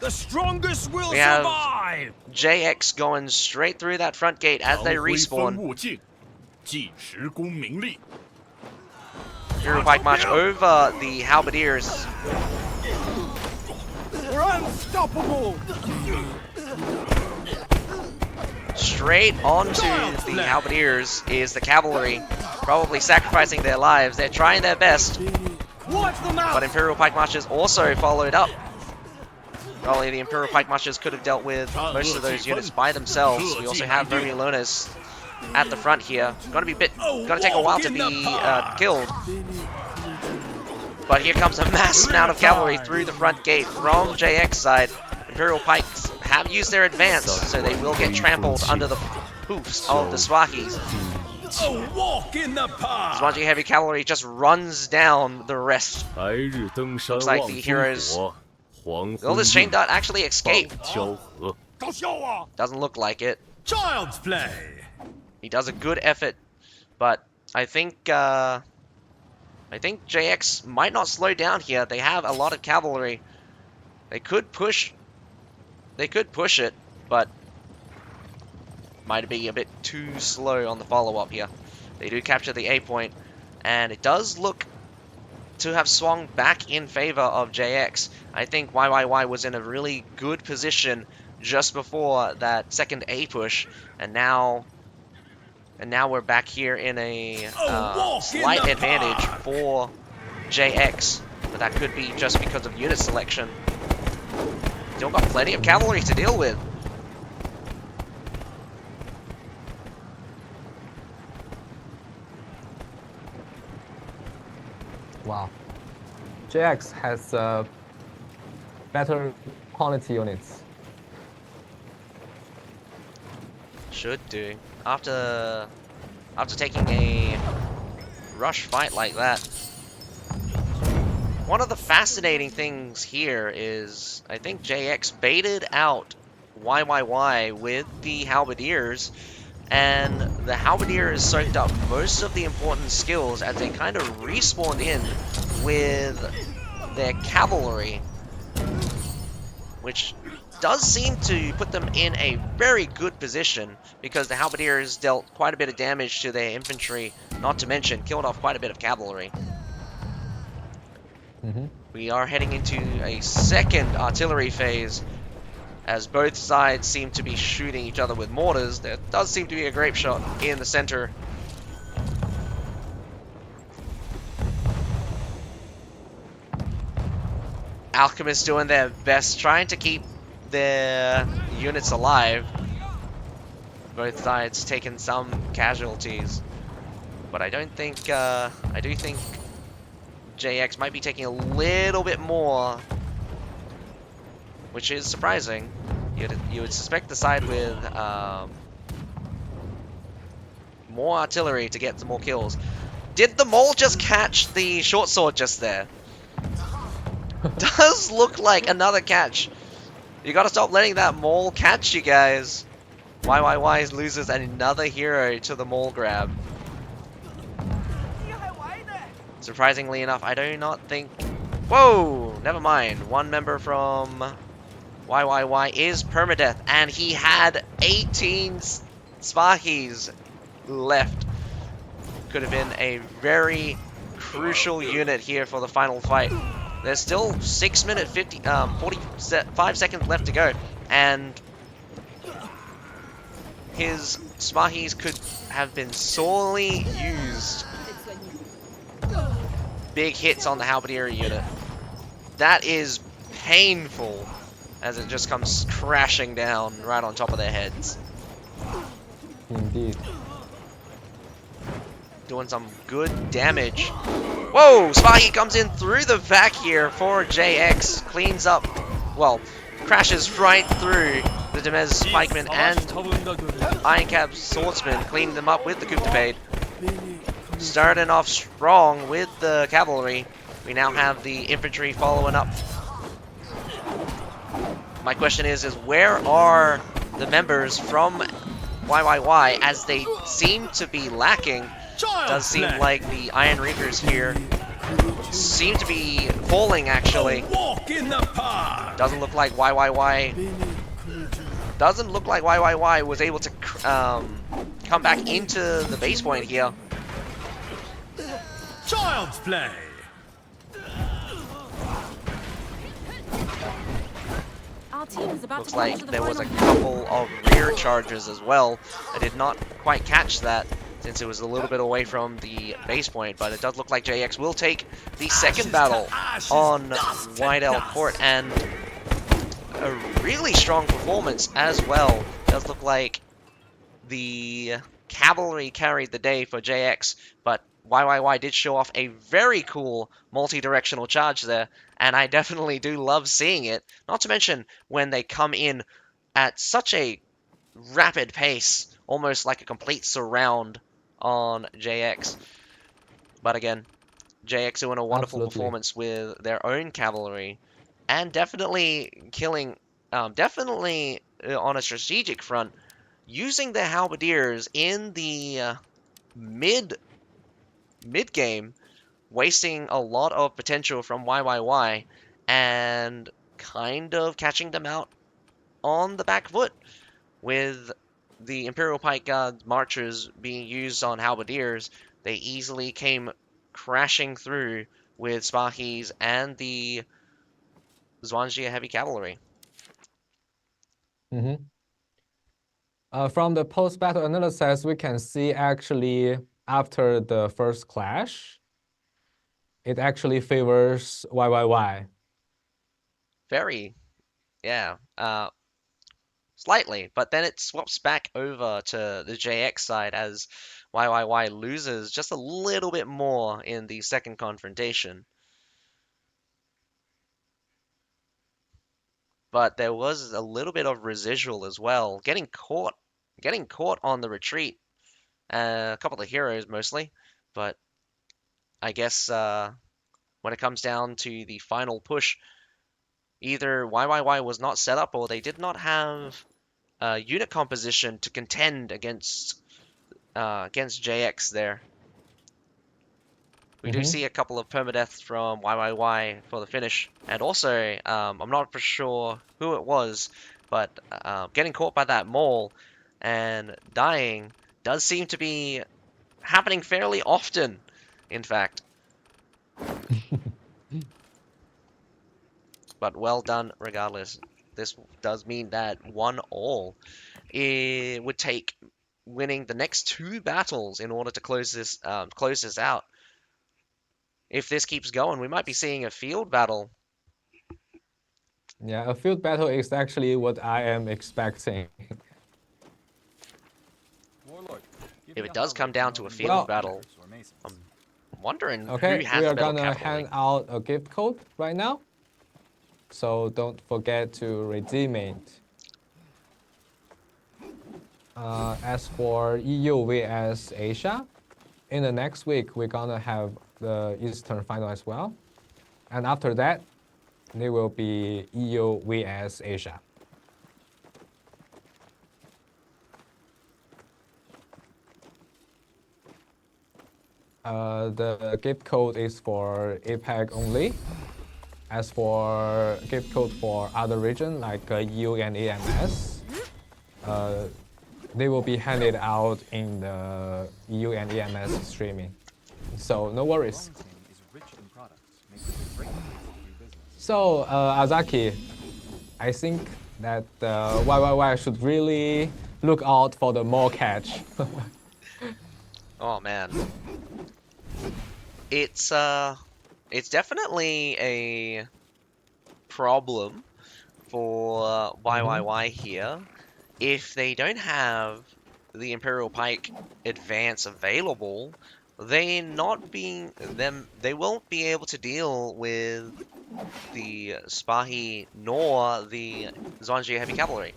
Speaker 4: The strongest will
Speaker 1: We have
Speaker 4: survive.
Speaker 1: JX going straight through that front gate as they respawn. Imperial Pike March over the halberdiers.
Speaker 4: We're unstoppable.
Speaker 1: Straight onto the halberdiers is the cavalry, probably sacrificing their lives. They're trying their best,
Speaker 4: Watch them out.
Speaker 1: but Imperial Pike Marchers also followed up. only the Imperial Pike Mushers could have dealt with most of those units by themselves. We also have Vermulonus at the front here. Gonna take a while to be killed. But here comes a mass amount of cavalry through the front gate from JX side. Imperial Pikes have used their advance, so they will get trampled under the hoofs of the Swahis.
Speaker 4: A walk in the park.
Speaker 1: Swansea Heavy Cavalry just runs down the rest. Looks like the heroes. Will this Chain Dart actually escape? Doesn't look like it.
Speaker 4: Child's play.
Speaker 1: He does a good effort, but I think JX might not slow down here. They have a lot of cavalry. They could push. They could push it, but might be a bit too slow on the follow-up here. They do capture the A point, and it does look to have swung back in favor of JX. I think YYY was in a really good position just before that second A push, and now we're back here in a slight advantage for JX, but that could be just because of unit selection. Still got plenty of cavalry to deal with.
Speaker 2: Wow. JX has better quality units.
Speaker 1: Should do. After taking a rush fight like that. One of the fascinating things here is I think JX baited out YYY with the Halberdiers, and the Halberdiers soaked up most of the important skills as they kind of respawned in with their cavalry, which does seem to put them in a very good position because the Halberdiers dealt quite a bit of damage to their infantry, not to mention killed off quite a bit of cavalry. We are heading into a second artillery phase as both sides seem to be shooting each other with mortars. There does seem to be a grape shot in the center. Alchemists doing their best, trying to keep their units alive. Both sides taking some casualties, but I don't think. I do think JX might be taking a little bit more, which is surprising. You would suspect the side with more artillery to get some more kills. Did the mole just catch the short sword just there? Does look like another catch. You gotta stop letting that mole catch you guys. YYY loses another hero to the mole grab. Surprisingly enough, I do not think... Whoa! Never mind. One member from YYY is permadeath, and he had 18 Spahis left. Could have been a very crucial unit here for the final fight. There's still 6 minutes 45 seconds left to go, and his Spahis could have been sorely used. Big hits on the Halberdier unit. That is painful as it just comes crashing down right on top of their heads.
Speaker 2: Indeed.
Speaker 1: Doing some good damage. Whoa! Spahi comes in through the back here for JX. Cleans up, well, crashes right through the Demez Spikeman and Ironcap Swordsman, cleaning them up with the coup de paid. Starting off strong with the cavalry. We now have the infantry following up. My question is where are the members from YYY, as they seem to be lacking? Does seem like the Iron Reapers here seem to be falling, actually. Doesn't look like YYY was able to come back into the base point here.
Speaker 4: Child's play.
Speaker 1: Looks like there was a couple of rear charges as well. I did not quite catch that since it was a little bit away from the base point, but it does look like JX will take the second battle on White Elk Court, and a really strong performance as well. Does look like the cavalry carried the day for JX, but YYY did show off a very cool multi-directional charge there, and I definitely do love seeing it. Not to mention when they come in at such a rapid pace, almost like a complete surround on JX. But again, JX doing a wonderful
Speaker 2: Absolutely.
Speaker 1: performance with their own cavalry, and definitely killing, definitely on a strategic front, using their halberdiers in the mid game, wasting a lot of potential from YYY, and kind of catching them out on the back foot with the Imperial Pike Guard marchers being used on halberdiers. They easily came crashing through with Spahis and the Zwanjia heavy cavalry.
Speaker 2: Mhm. From the post-battle analysis, we can see actually after the first clash, it actually favors YYY.
Speaker 1: Very, yeah, slightly, but then it swaps back over to the JX side as YYY loses just a little bit more in the second confrontation. But there was a little bit of residual as well, getting caught on the retreat. A couple of heroes mostly, but I guess when it comes down to the final push, either YYY was not set up or they did not have unit composition to contend against JX there. We do see a couple of permadeaths from YYY for the finish, and also I'm not for sure who it was, but getting caught by that mole and dying does seem to be happening fairly often, in fact. But well done regardless. This does mean that 1-all it would take winning the next 2 battles in order to close this out. If this keeps going, we might be seeing a field battle.
Speaker 2: Yeah, a field battle is actually what I am expecting.
Speaker 3: Warlord, give
Speaker 1: If
Speaker 3: me
Speaker 1: it
Speaker 3: a
Speaker 1: does
Speaker 3: holler
Speaker 1: come
Speaker 3: if you
Speaker 1: down
Speaker 3: know
Speaker 1: to a
Speaker 3: any
Speaker 1: field
Speaker 2: Well-
Speaker 1: battle,
Speaker 3: Conquerors or Masons.
Speaker 1: I'm wondering
Speaker 2: Okay,
Speaker 1: who has
Speaker 2: we
Speaker 1: the
Speaker 2: are
Speaker 1: better
Speaker 2: gonna
Speaker 1: cavalry.
Speaker 2: hand out a gift code right now. So don't forget to redeem it. As for EU vs Asia, in the next week, we're gonna have the Eastern final as well. And after that, there will be EU vs Asia. The gift code is for APAC only. As for gift code for other region like EU and AMS, they will be handed out in the EU and EMS streaming. So no worries.
Speaker 3: Long Team is rich in products, makes it a great place to do business.
Speaker 2: So Azaki, I think that YYY should really look out for the mole catch.
Speaker 1: Oh man, it's definitely a problem for YYY here. If they don't have the Imperial Pike advance available, they won't be able to deal with the Spahi nor the Zwanjia heavy cavalry.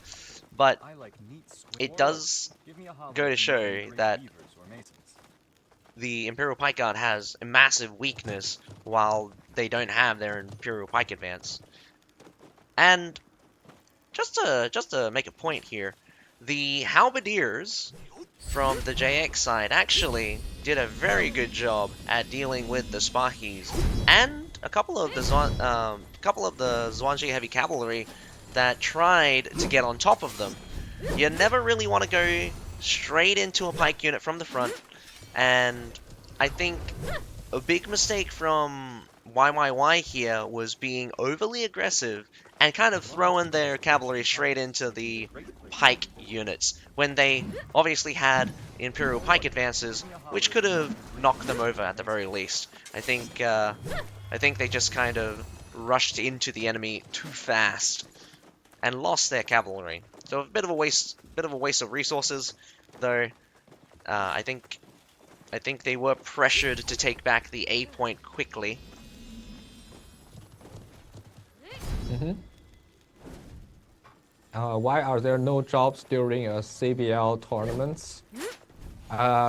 Speaker 1: But
Speaker 3: I like neat square.
Speaker 1: it
Speaker 3: Warlord,
Speaker 1: does
Speaker 3: give me a holler
Speaker 1: go to
Speaker 3: if you know any
Speaker 1: show
Speaker 3: great
Speaker 1: that
Speaker 3: weavers or masons.
Speaker 1: the Imperial Pike Guard has a massive weakness while they don't have their Imperial Pike advance. And just to make a point here, the Halberdiers from the JX side actually did a very good job at dealing with the Spahis and a couple of the Zwanji heavy cavalry that tried to get on top of them. You never really want to go straight into a pike unit from the front, and I think a big mistake from YYY here was being overly aggressive and kind of throwing their cavalry straight into the pike units when they obviously had Imperial Pike advances, which could have knocked them over at the very least. I think they just kind of rushed into the enemy too fast. and lost their cavalry. So a bit of a waste of resources, though. I think they were pressured to take back the A point quickly.
Speaker 2: Mm-hmm. Why are there no jobs during a CBL tournaments?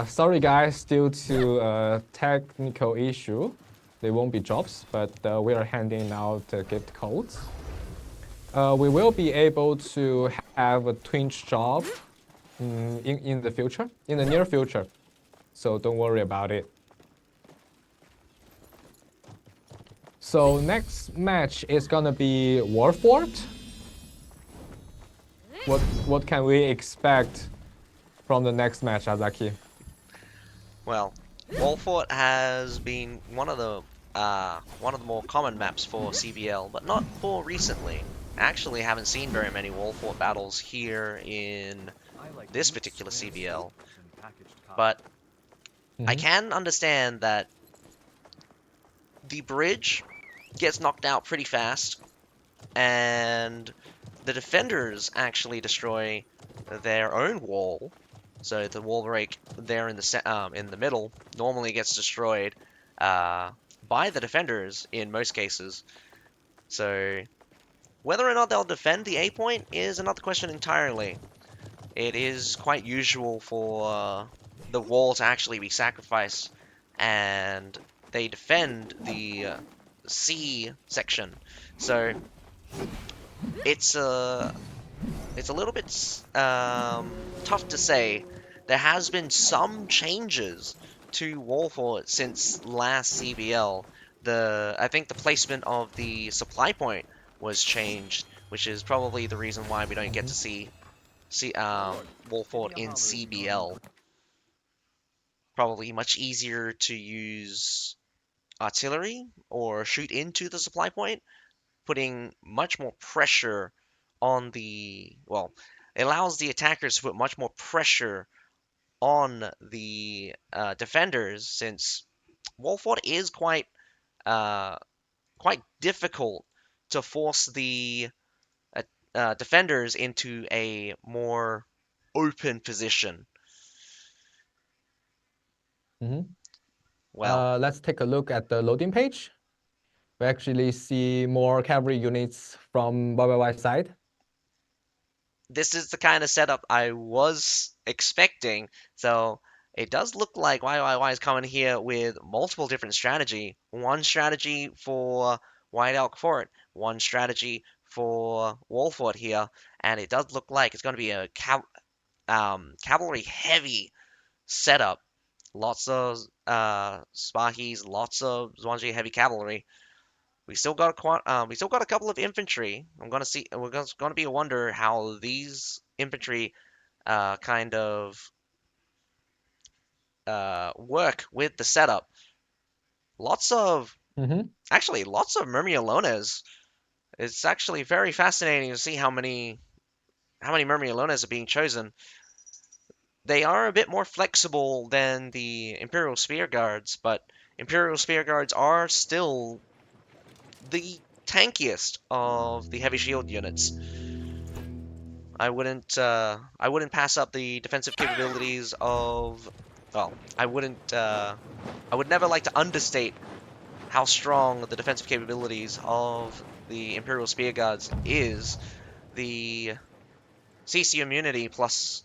Speaker 2: Sorry guys, due to a technical issue, there won't be jobs, but we are handing out gift codes. We will be able to have a twinge job in the future, in the near future. So don't worry about it. So next match is gonna be Warfort. What can we expect from the next match, Azaki?
Speaker 1: Well, Wolfort has been one of the more common maps for CBL, but not for recently. Actually, haven't seen very many Wolfort battles here in
Speaker 3: I like
Speaker 1: this
Speaker 3: meat,
Speaker 1: particular
Speaker 3: snails,
Speaker 1: CBL,
Speaker 3: and packaged cotton.
Speaker 1: but I
Speaker 2: Mhm.
Speaker 1: can understand that the bridge gets knocked out pretty fast, and the defenders actually destroy their own wall. So the wall break there in the middle normally gets destroyed by the defenders in most cases. So whether or not they'll defend the A point is another question entirely. It is quite usual for the wall to actually be sacrificed, and they defend the C section. So it's a little bit tough to say. There has been some changes to Wallfort since last CBL. I think the placement of the supply point was changed, which is probably the reason why we don't get to see Wallfort in CBL. Probably much easier to use artillery or shoot into the supply point, putting much more pressure on well, it allows the attackers to put much more pressure on the defenders, since Wolford is uh, quite difficult to force the defenders into a more open position.
Speaker 2: Mhm.
Speaker 1: Well,
Speaker 2: Let's take a look at the loading page. We actually see more cavalry units from YYY side.
Speaker 1: this is the kind of setup I was expecting. So it does look like YYY is coming here with multiple different strategy. One strategy for White Elk Fort, one strategy for Wolford here, and it does look like it's going to be a cavalry heavy setup. Lots of Spahis, lots of Zwanji heavy cavalry. We still got a couple of infantry. We're gonna be a wonder how these infantry kind of work with the setup. Lots of
Speaker 2: Mm-hmm.
Speaker 1: lots of Murmialones. It's actually very fascinating to see how many Murmialones are being chosen. They are a bit more flexible than the Imperial Spear Guards, but Imperial Spear Guards are still the tankiest of the heavy shield units. I wouldn't pass up the defensive capabilities of, well, I would never like to understate how strong the defensive capabilities of the Imperial Spear Guards is. The CC immunity plus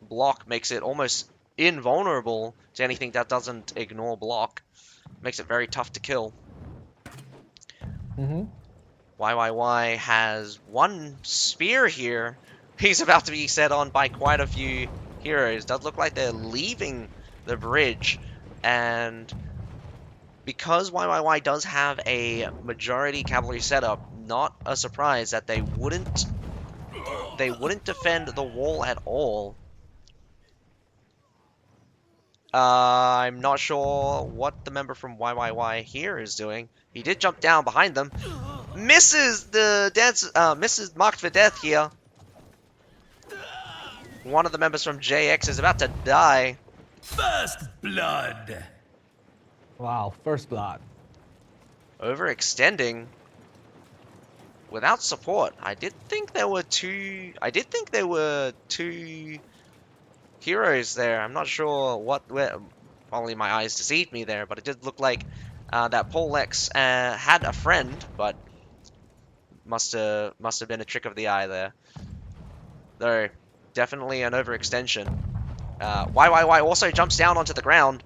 Speaker 1: block makes it almost invulnerable to anything that doesn't ignore block. Makes it very tough to kill.
Speaker 2: Mm-hmm.
Speaker 1: YYY has one spear here. He's about to be set on by quite a few heroes. Does look like they're leaving the bridge, and because YYY does have a majority cavalry setup, not a surprise that they wouldn't defend the wall at all. I'm not sure what the member from YYY here is doing. He did jump down behind them. Misses the dance, misses marked for death here. One of the members from JX is about to die.
Speaker 4: First blood.
Speaker 2: Wow, first blood.
Speaker 1: Overextending. without support. I did think there were two heroes there. I'm not sure where. Probably my eyes deceived me there, but it did look like that Polex had a friend, but must have been a trick of the eye there. Though definitely an overextension. YYY also jumps down onto the ground.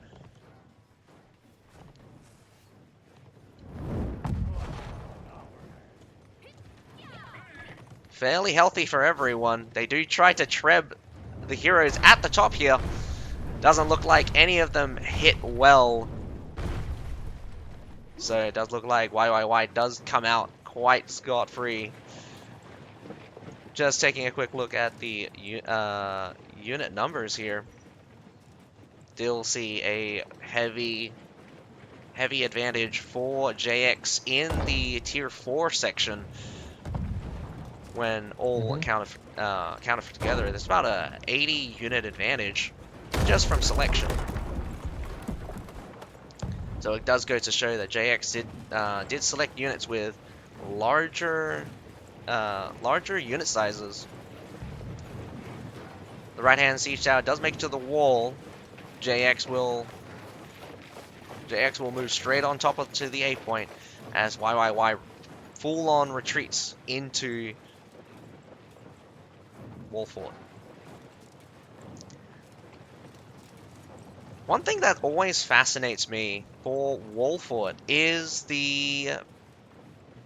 Speaker 1: Fairly healthy for everyone. They do try to treb the heroes at the top here. Doesn't look like any of them hit well. So it does look like YYY does come out quite scot-free. Just taking a quick look at the unit numbers here. Still see a heavy advantage for JX in the tier 4 section. When all accounted for together, there's about a 80 unit advantage just from selection. So it does go to show that JX did select units with larger unit sizes. The right-hand siege tower does make it to the wall. JX will move straight on top to the A point as YYY full-on retreats into wall fort. One thing that always fascinates me for wall fort is the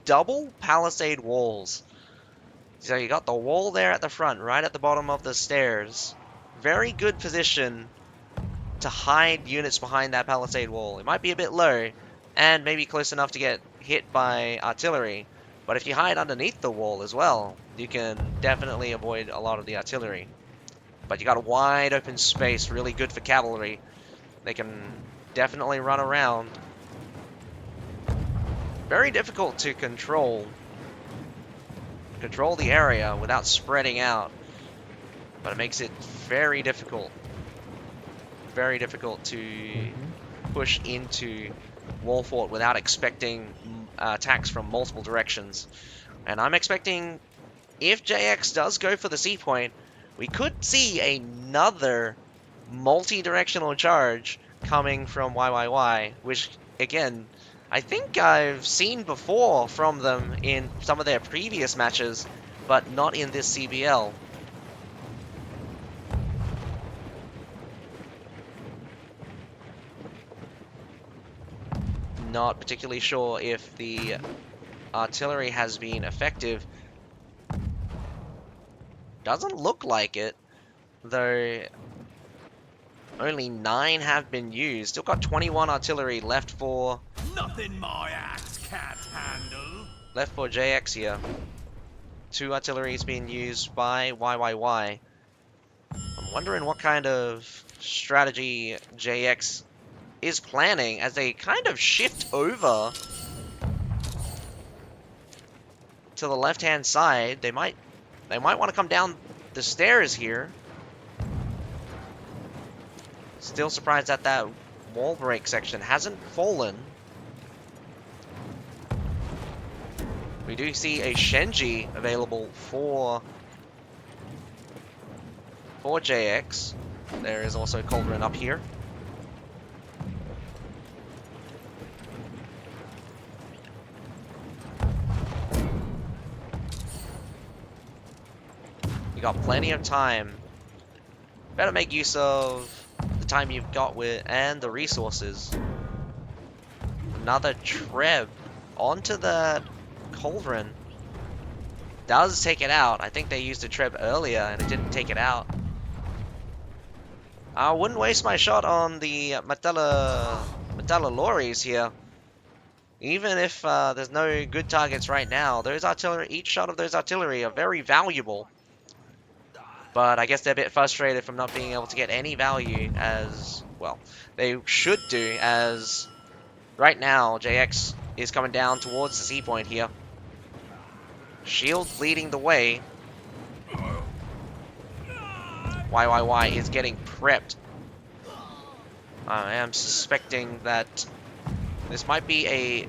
Speaker 1: double palisade walls. So you got the wall there at the front, right at the bottom of the stairs. Very good position to hide units behind that palisade wall. It might be a bit low, and maybe close enough to get hit by artillery. But if you hide underneath the wall as well, you can definitely avoid a lot of the artillery. But you got a wide open space, really good for cavalry. They can definitely run around. Very difficult to control the area without spreading out. But it makes it very difficult to push into wall fort without expecting attacks from multiple directions. And I'm expecting, if JX does go for the C point, we could see another multi-directional charge coming from YYY, which, again, I think I've seen before from them in some of their previous matches, but not in this CBL. Not particularly sure if the artillery has been effective. Doesn't look like it, though only 9 have been used. Still got 21 artillery left for
Speaker 4: Nothing my axe can't handle.
Speaker 1: JX here. 2 artillery is being used by YYY. I'm wondering what kind of strategy JX is planning as they kind of shift over to the left-hand side. They might want to come down the stairs here. Still surprised that that wall break section hasn't fallen. We do see a Shenji available for JX. There is also Cauldron up here. You got plenty of time. Better make use of the time you've got and the resources. Another Treb onto the Cauldron. Does take it out. I think they used a Treb earlier and it didn't take it out. I wouldn't waste my shot on the Metalla Lorries here. Even if there's no good targets right now, each shot of those artillery are very valuable. But I guess they're a bit frustrated from not being able to get any value, as, well, they should do, as right now JX is coming down towards the C point here. Shield leading the way. YYY is getting prepped. I am suspecting that this might be a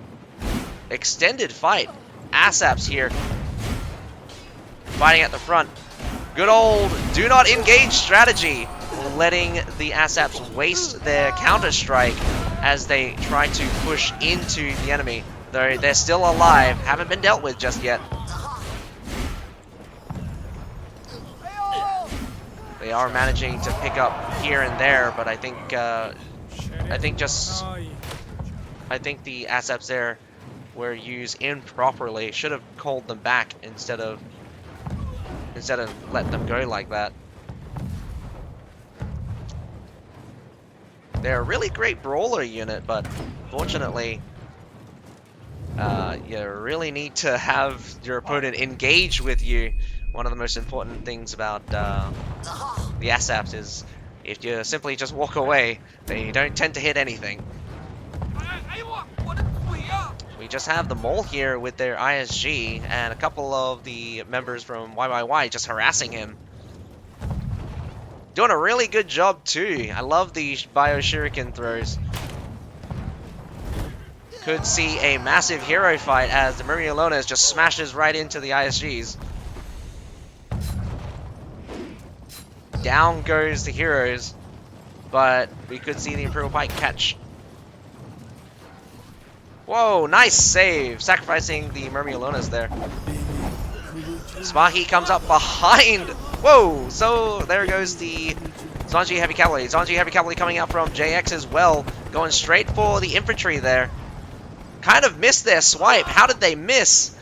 Speaker 1: extended fight. ASAP's here, fighting at the front. Good old do not engage strategy, letting the ASAPs waste their counter-strike as they try to push into the enemy. Though they're still alive, haven't been dealt with just yet. They are managing to pick up here and there, but I think the ASAPs there were used improperly. Should have called them back instead of let them go like that. They're a really great brawler unit, but fortunately, you really need to have your opponent engage with you. One of the most important things about the ASAPs is if you simply just walk away, they don't tend to hit anything. We just have the mole here with their ISG and a couple of the members from YYY just harassing him. Doing a really good job too. I love the bio shuriken throws. Could see a massive hero fight as the Murialones just smashes right into the ISGs. Down goes the heroes, but we could see the Imperial Pike catch. Whoa, nice save, sacrificing the Murialones there. Smahi comes up behind. Whoa, so there goes the Zwanji Heavy Cavalry. Zwanji Heavy Cavalry coming out from JX as well, going straight for the infantry there. Kind of missed their swipe. How did they miss?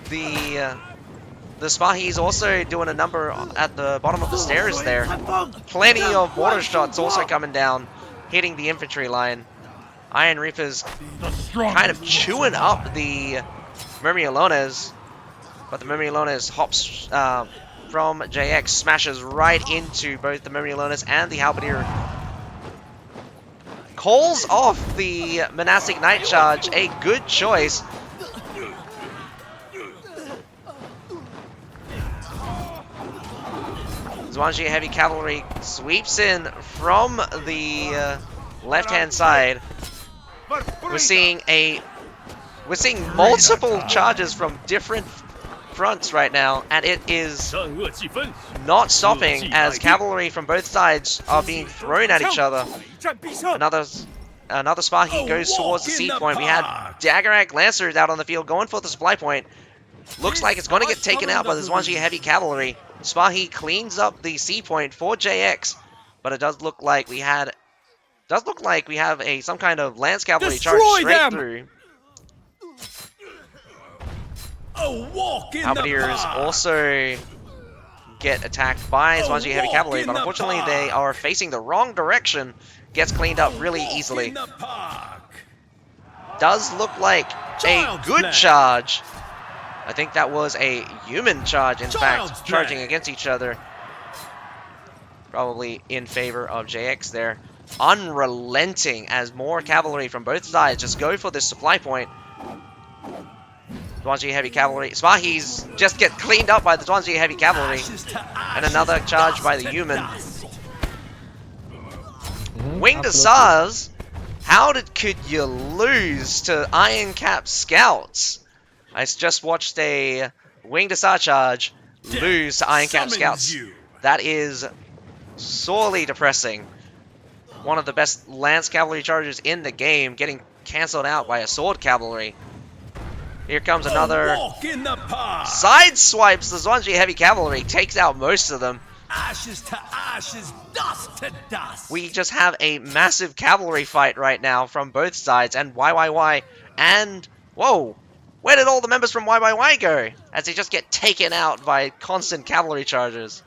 Speaker 1: The Smahi's also doing a number at the bottom of the stairs there. Plenty of mortar shots also coming down, hitting the infantry line. Iron Reapers kind of chewing up the Murialones, but the Murialones hops from JX, smashes right into both the Murialones and the Halberdier. Calls off the Monastic Night Charge, a good choice. Zwanji Heavy Cavalry sweeps in from the left-hand side. We're seeing multiple charges from different fronts right now, and it is not stopping as cavalry from both sides are being thrown at each other. Another Sparky goes towards the C point. We had Daggerak Lancers out on the field going for the supply point. Looks like it's going to get taken out by the Zwanji Heavy Cavalry. Sparky cleans up the C point for JX, but it does look like we have some kind of Lance Cavalry charge straight through. Halberdiers also get attacked by Zwanji Heavy Cavalry, but unfortunately they are facing the wrong direction. Gets cleaned up really easily. Does look like a good charge. I think that was a human charge, in fact, charging against each other. Probably in favor of JX there. Unrelenting as more cavalry from both sides just go for this supply point. Zwanji Heavy Cavalry. Smahis just get cleaned up by the Zwanji Heavy Cavalry. And another charge by the human. Winged Hussars, could you lose to Iron Cap Scouts? I just watched a Winged Hussar charge lose to Iron Cap Scouts. That is sorely depressing. One of the best Lance Cavalry chargers in the game getting cancelled out by a Sword Cavalry. Here comes another. Side swipes the Zwanji Heavy Cavalry, takes out most of them.
Speaker 4: Ashes to ashes, dust to dust.
Speaker 1: We just have a massive cavalry fight right now from both sides, and YYY and... Whoa! Where did all the members from YYY go? As they just get taken out by constant cavalry charges.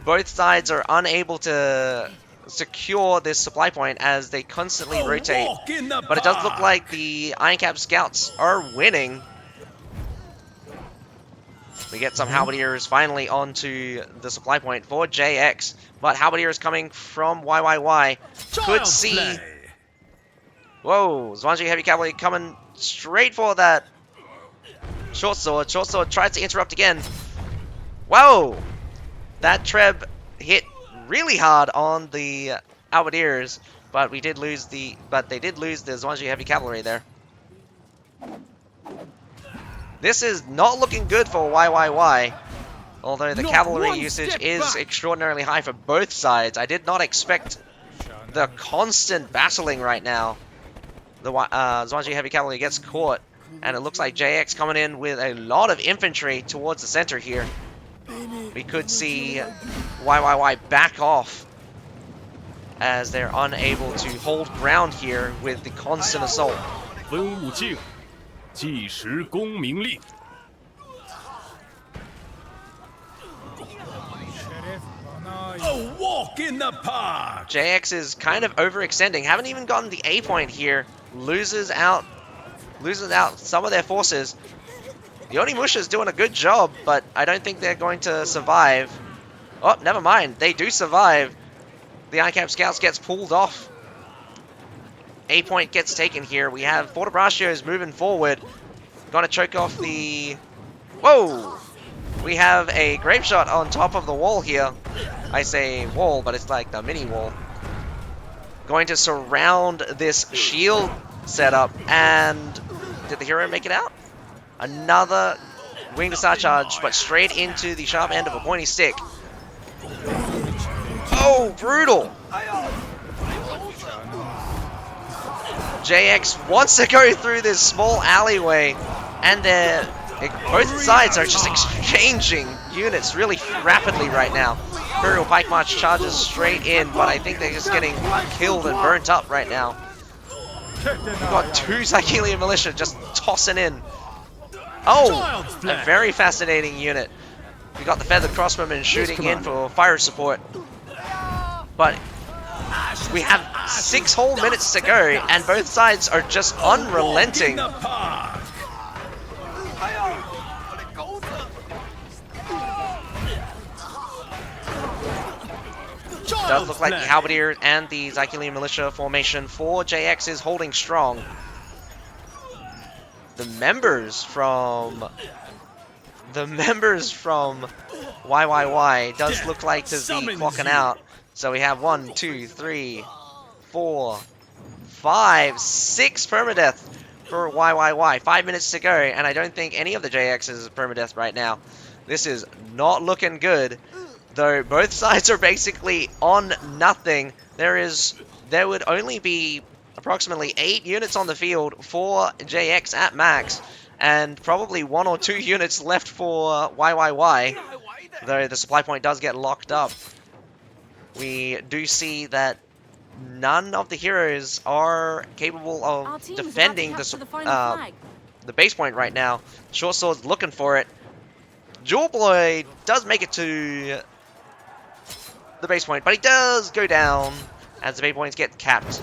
Speaker 1: Both sides are unable to secure this supply point as they constantly rotate. But it does look like the Iron Cap Scouts are winning. We get some Halberdiers finally onto the supply point for JX. But Halberdiers coming from YYY. Could see... Whoa, Zwanji Heavy Cavalry coming straight for that short sword. Short sword tries to interrupt again. Whoa! That Treb hit really hard on the Halberdiers, but they did lose the Zwanji Heavy Cavalry there. This is not looking good for YYY. Although the
Speaker 4: Not
Speaker 1: cavalry
Speaker 4: one
Speaker 1: usage
Speaker 4: step
Speaker 1: is
Speaker 4: back.
Speaker 1: extraordinarily high for both sides. I did not expect the constant battling right now. The Zwanji Heavy Cavalry gets caught, and it looks like JX coming in with a lot of infantry towards the center here. We could see YYY back off as they're unable to hold ground here with the constant assault.
Speaker 5: 分武器，计时功名利。
Speaker 4: A walk in the park.
Speaker 1: JX is kind of overextending. Haven't even gotten the A point here. Loses out some of their forces. The Onimusha is doing a good job, but I don't think they're going to survive. Oh, never mind. They do survive. The ICAP Scouts gets pulled off. A point gets taken here. We have Fortebraccios moving forward. Gonna choke off the... Whoa! We have a grape shot on top of the wall here. I say wall, but it's like the mini wall. Going to surround this shield setup, and did the hero make it out? Another winged star charge, but straight into the sharp end of a pointy stick. Oh, brutal! JX wants to go through this small alleyway, and both sides are just exchanging units really rapidly right now. Imperial Pike March charges straight in, but I think they're just getting killed and burnt up right now. We've got two Zycelian Militia just tossing in. Oh, a very fascinating unit. We got the Feathered Crossbowmen shooting in for fire support. But we have 6 whole minutes to go, and both sides are just unrelenting. Does look like the Halberdier and the Zycelian Militia formation for JX is holding strong. The members from YYY does look like to be clocking out. So we have 1, 2, 3, 4, 5, 6 permadeath for YYY. 5 minutes to go, and I don't think any of the JXs is permadeath right now. This is not looking good. Though both sides are basically on nothing. There would only be approximately 8 units on the field for JX at max, and probably 1 or 2 units left for YYY, though the supply point does get locked up. We do see that none of the heroes are capable of defending the base point right now. Short Sword's looking for it. Jewel Boy does make it to the base point, but he does go down as the base points get capped.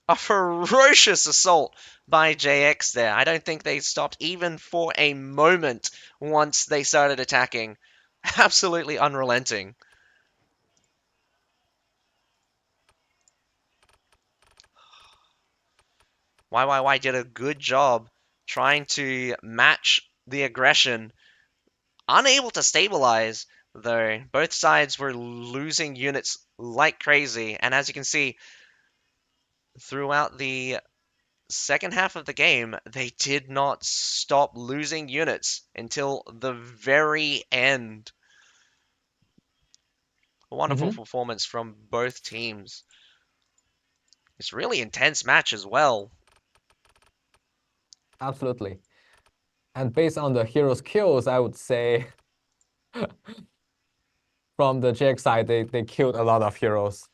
Speaker 1: A ferocious assault by JX there. I don't think they stopped even for a moment once they started attacking. Absolutely unrelenting. YYY did a good job trying to match the aggression. Unable to stabilize, though. Both sides were losing units like crazy, and as you can see, throughout the second half of the game, they did not stop losing units until the very end. A wonderful performance from both teams. It's a really intense match as well.
Speaker 2: Absolutely. And based on the hero's kills, I would say from the JX side, they killed a lot of heroes.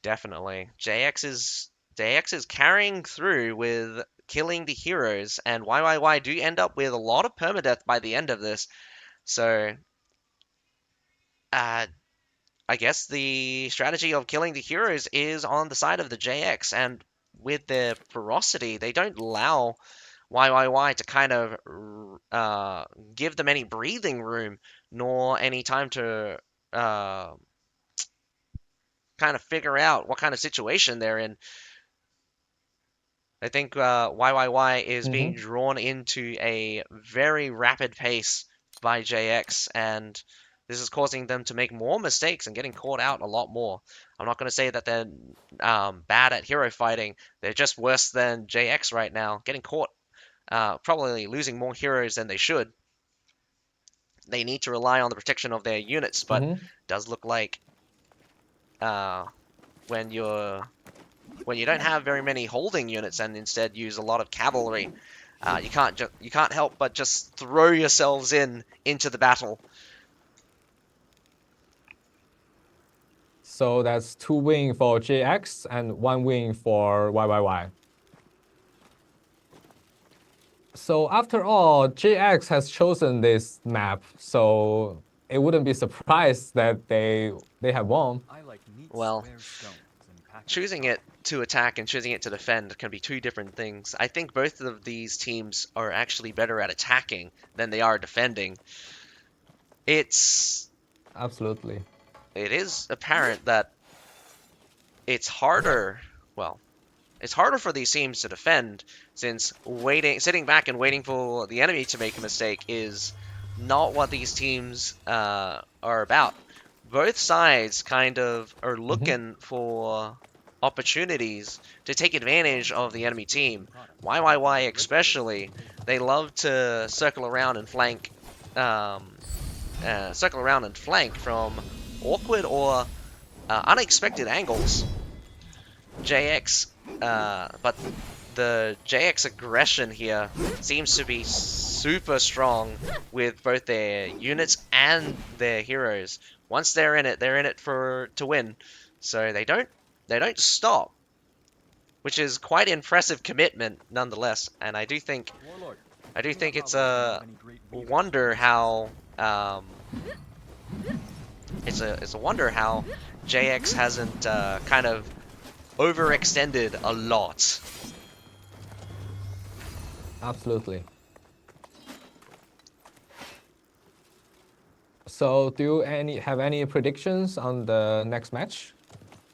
Speaker 1: Definitely. JX is carrying through with killing the heroes, and YYY do end up with a lot of permadeath by the end of this. So, I guess the strategy of killing the heroes is on the side of the JX, and with their ferocity, they don't allow YYY to kind of give them any breathing room, nor any time to kind of figure out what kind of situation they're in. I think YYY is being drawn into a very rapid pace by JX, and This is causing them to make more mistakes and getting caught out a lot more. I'm not going to say that they're bad at hero fighting. They're just worse than JX right now, getting caught, probably losing more heroes than they should. They need to rely on the protection of their units, but it does look like when you don't have very many holding units and instead use a lot of cavalry, you can't help but just throw yourselves into the battle.
Speaker 2: So that's 2 win for JX and 1 win for YYY. So after all, JX has chosen this map, so it wouldn't be surprised that they have won.
Speaker 3: I like neat
Speaker 1: Well,
Speaker 3: square stones and packaged
Speaker 1: choosing it to attack and choosing it to defend can be two different things. I think both of these teams are actually better at attacking than they are defending.
Speaker 2: Absolutely.
Speaker 1: It is apparent that it's harder, well, it's harder for these teams to defend since sitting back and waiting for the enemy to make a mistake is not what these teams are about. Both sides kind of are looking for opportunities to take advantage of the enemy team. YYY especially, they love to circle around and flank from awkward or unexpected angles. But the JX aggression here seems to be super strong with both their units and their heroes. Once they're in it to win. So they don't stop, which is quite impressive commitment nonetheless. And I do think it's a wonder how it's a wonder how JX hasn't kind of overextended a lot.
Speaker 2: Absolutely. So do you have any predictions on the next match?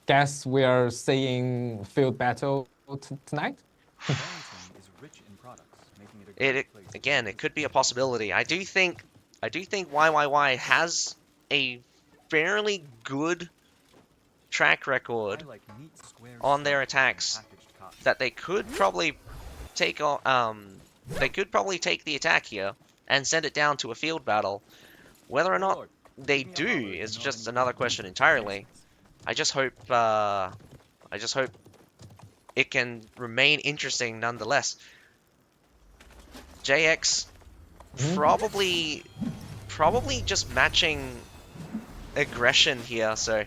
Speaker 2: Guess we are seeing field battle tonight?
Speaker 3: Barrington is rich in products, making it a great place to
Speaker 1: Again,
Speaker 3: do
Speaker 1: it could be a possibility. I do think YYY has a fairly good track record
Speaker 3: I like neat square
Speaker 1: on their
Speaker 3: stones and
Speaker 1: attacks
Speaker 3: packaged cotton.
Speaker 1: that they could probably take the attack here and send it down to a field battle. Whether or not they do is just another question entirely. I just hope it can remain interesting nonetheless. JX probably just matching aggression here, so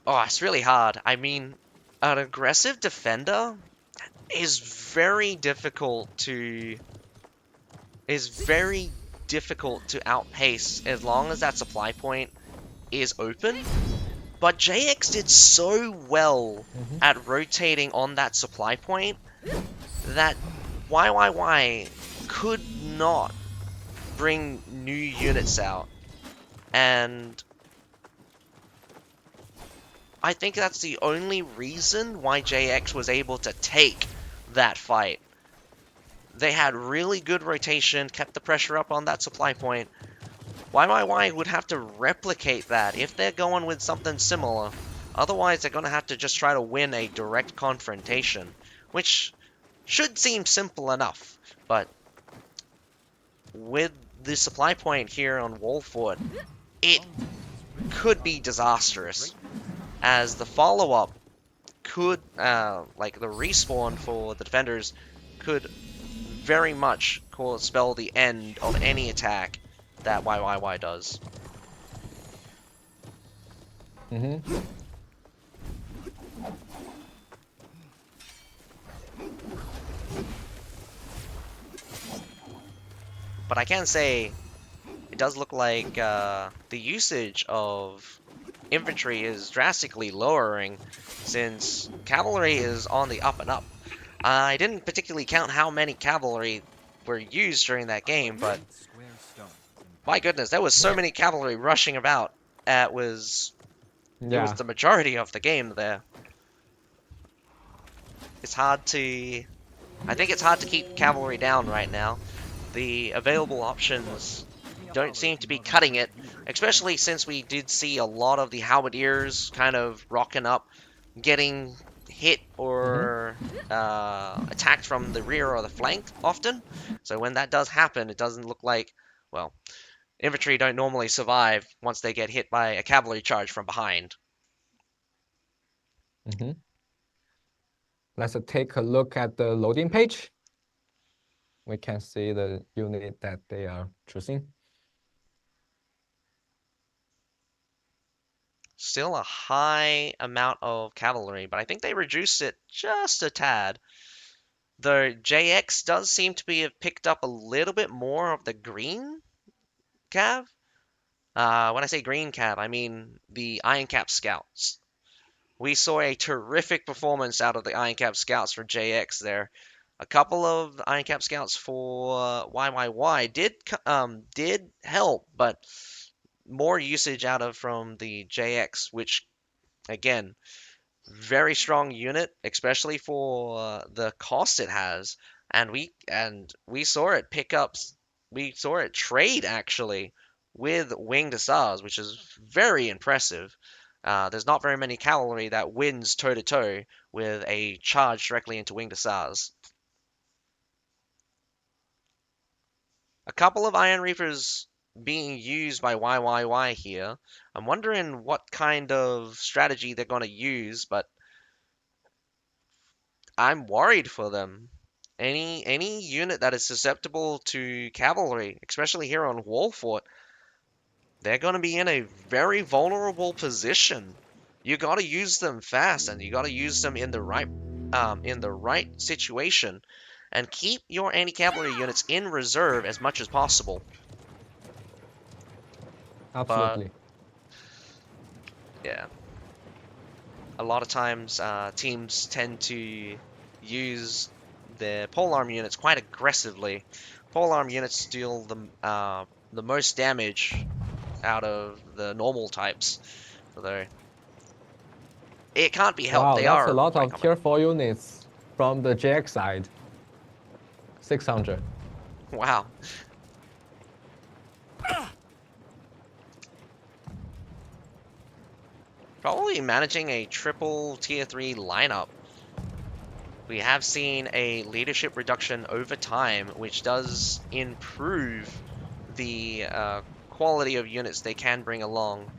Speaker 1: it's really hard. I mean, an aggressive defender is very difficult to outpace as long as that supply point is open. But JX did so well at rotating on that supply point that YYY could not bring new units out. And I think that's the only reason why JX was able to take that fight. They had really good rotation, kept the pressure up on that supply point. YYY would have to replicate that if they're going with something similar. Otherwise, they're going to have to just try to win a direct confrontation, which should seem simple enough. But with the supply point here on Wolfwood, it could be disastrous, as the follow-up could, like the respawn for the defenders, could very much spell the end of any attack that YYY does. But I can say, it does look like the usage of infantry is drastically lowering, since cavalry is on the up and up. I didn't particularly count how many cavalry were used during that game, but
Speaker 3: Square stones and
Speaker 1: my goodness, there was so many cavalry rushing about. It was the majority of the game there. I think it's hard to keep cavalry down right now. the available options don't seem to be cutting it, especially since we did see a lot of the halberdiers kind of rocking up, getting hit or attacked from the rear or the flank often. So when that does happen, it doesn't look like, well, infantry don't normally survive once they get hit by a cavalry charge from behind.
Speaker 2: Let's take a look at the loading page. We can see the unit that they are choosing.
Speaker 1: Still a high amount of cavalry, but I think they reduced it just a tad. The JX does seem to have picked up a little bit more of the green cav. When I say green cav, I mean the Iron Cap Scouts. We saw a terrific performance out of the Iron Cap Scouts for JX there. A couple of Iron Cap Scouts for YYY did help, but more usage out of from the JX, which again, very strong unit, especially for the cost it has. And we saw it pick up, we saw it trade actually with Winged Hussars, which is very impressive. There's not very many cavalry that wins toe to toe with a charge directly into Winged Hussars. A couple of Iron Reapers being used by YYY here. I'm wondering what kind of strategy they're going to use, but I'm worried for them. Any unit that is susceptible to cavalry, especially here on Wallfort, they're going to be in a very vulnerable position. You got to use them fast, and you got to use them in the right situation, and keep your anti-cavalry units in reserve as much as possible.
Speaker 2: Absolutely.
Speaker 1: Yeah. A lot of times, teams tend to use their polearm units quite aggressively. Polearm units deal the most damage out of the normal types, although it can't be helped.
Speaker 2: Wow,
Speaker 1: They
Speaker 2: that's
Speaker 1: are
Speaker 2: a lot
Speaker 1: quite
Speaker 2: of
Speaker 1: common.
Speaker 2: tier 4 units from the JX side. 600.
Speaker 1: Wow. Probably managing a triple tier 3 lineup. We have seen a leadership reduction over time, which does improve the quality of units they can bring along.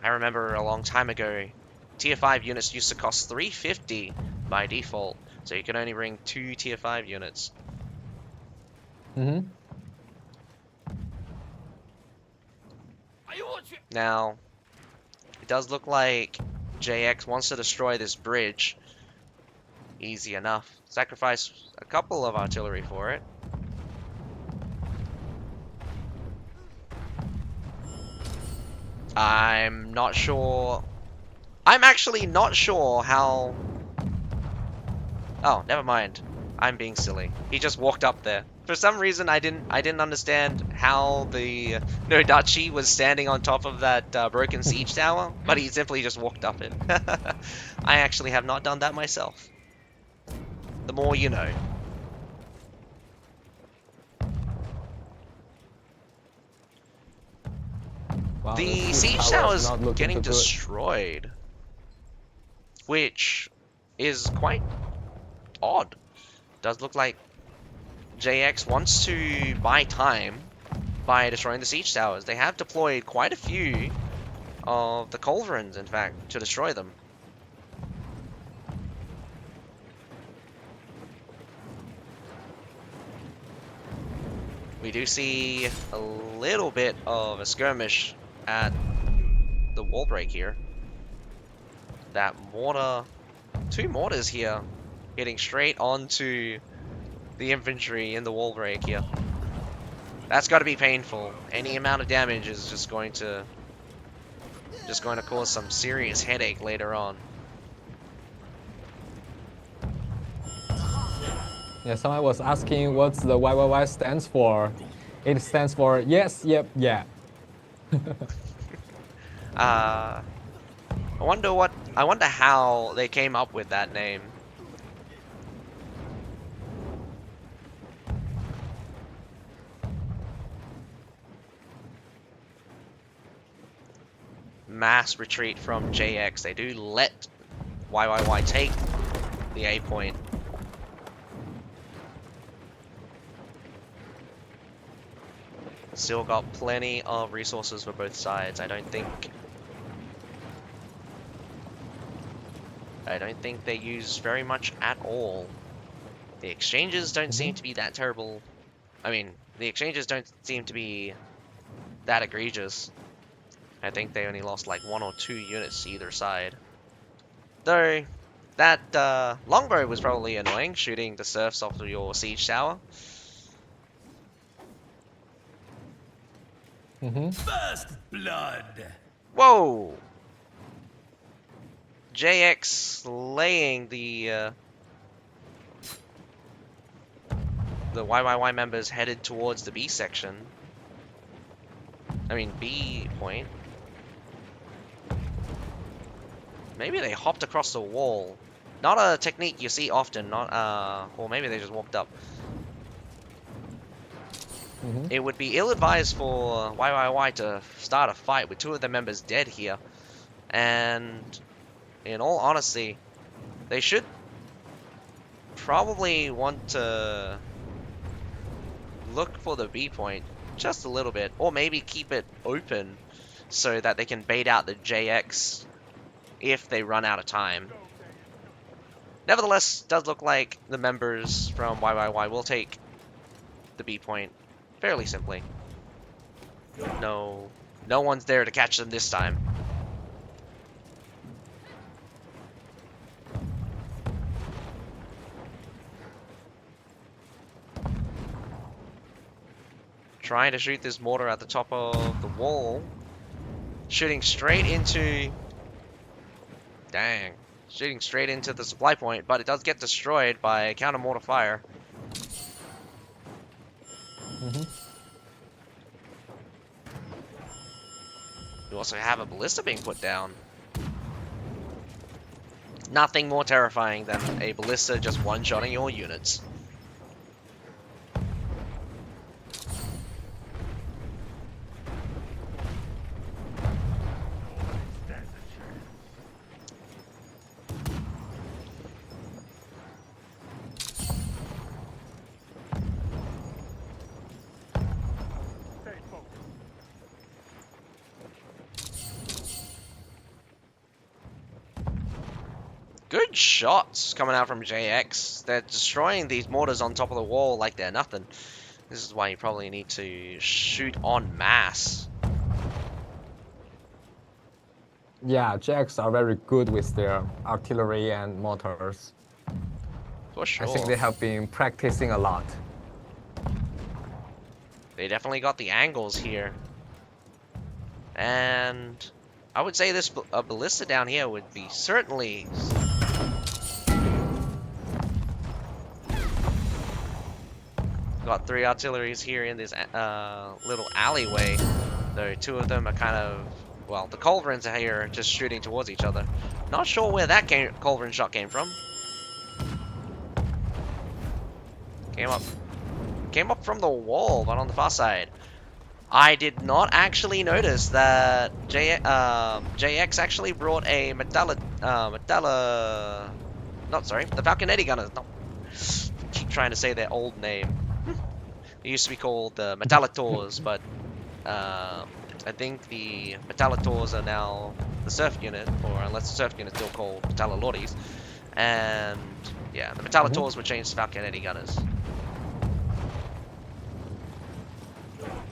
Speaker 1: I remember a long time ago, tier 5 units used to cost 350 by default, so you can only bring 2 tier 5 units. Now, it does look like JX wants to destroy this bridge. Easy enough. Sacrifice a couple of artillery for it. I'm not sure. I'm actually not sure how. Oh, never mind. I'm being silly. He just walked up there. For some reason, I didn't understand how the Nodachi was standing on top of that broken siege tower, but he simply just walked up it. I actually have not done that myself. The more you know.
Speaker 2: Wow,
Speaker 1: The
Speaker 2: this
Speaker 1: siege
Speaker 2: tower
Speaker 1: tower
Speaker 2: is
Speaker 1: is
Speaker 2: not looking
Speaker 1: getting
Speaker 2: too good.
Speaker 1: destroyed, which is quite odd. Does look like JX wants to buy time by destroying the siege towers. They have deployed quite a few of the culverins, in fact, to destroy them. We do see a little bit of a skirmish at the wall break here. That mortar, 2 mortars here, hitting straight onto the infantry in the wall break here. That's got to be painful. Any amount of damage is just going to cause some serious headache later on.
Speaker 2: Yeah, someone was asking what's the YYY stands for. It stands for yes, yep, yeah.
Speaker 1: I wonder how they came up with that name. mass retreat from JX. They do let YYY take the A point. Still got plenty of resources for both sides. I don't think they use very much at all. The exchanges don't seem to be that terrible. I mean, the exchanges don't seem to be that egregious. I think they only lost like 1 or 2 units either side. Though, that longbow was probably annoying, shooting the serfs off of your siege tower.
Speaker 4: First blood.
Speaker 1: Whoa! JX slaying the YYY members headed towards the B section. I mean, B point. Maybe they hopped across the wall. Not a technique you see often, not, or maybe they just walked up. It would be ill-advised for YYY to start a fight with 2 of their members dead here. And, in all honesty, they should probably want to look for the B point just a little bit, or maybe keep it open so that they can bait out the JX if they run out of time. Nevertheless, does look like the members from YYY will take the B point fairly simply. No one's there to catch them this time. Trying to shoot this mortar at the top of the wall. Shooting straight into... Dang. Shooting straight into the supply point, but it does get destroyed by counter mortar fire. You also have a ballista being put down. Nothing more terrifying than a ballista just one-shotting your units. Good shots coming out from JX. They're destroying these mortars on top of the wall like they're nothing. This is why you probably need to shoot en masse.
Speaker 2: Yeah, Jacks are very good with their artillery and mortars.
Speaker 1: For sure.
Speaker 2: I think they have been practicing a lot.
Speaker 1: They definitely got the angles here. And I would say this a ballista down here would be certainly... Got 3 artilleries here in this little alleyway. Though 2 of them are kind of... Well, the culverins are here just shooting towards each other. Not sure where that culverin shot came from. Came up from the wall, but on the far side. I did not actually notice that JX actually brought a the Falconetti gunners. No, keep trying to say their old name. It used to be called the Metallators, but I think the Metallators are now the Surf unit, or unless the Surf unit is still called Metallaloris. And yeah, the Metallators were changed to Falconetti gunners.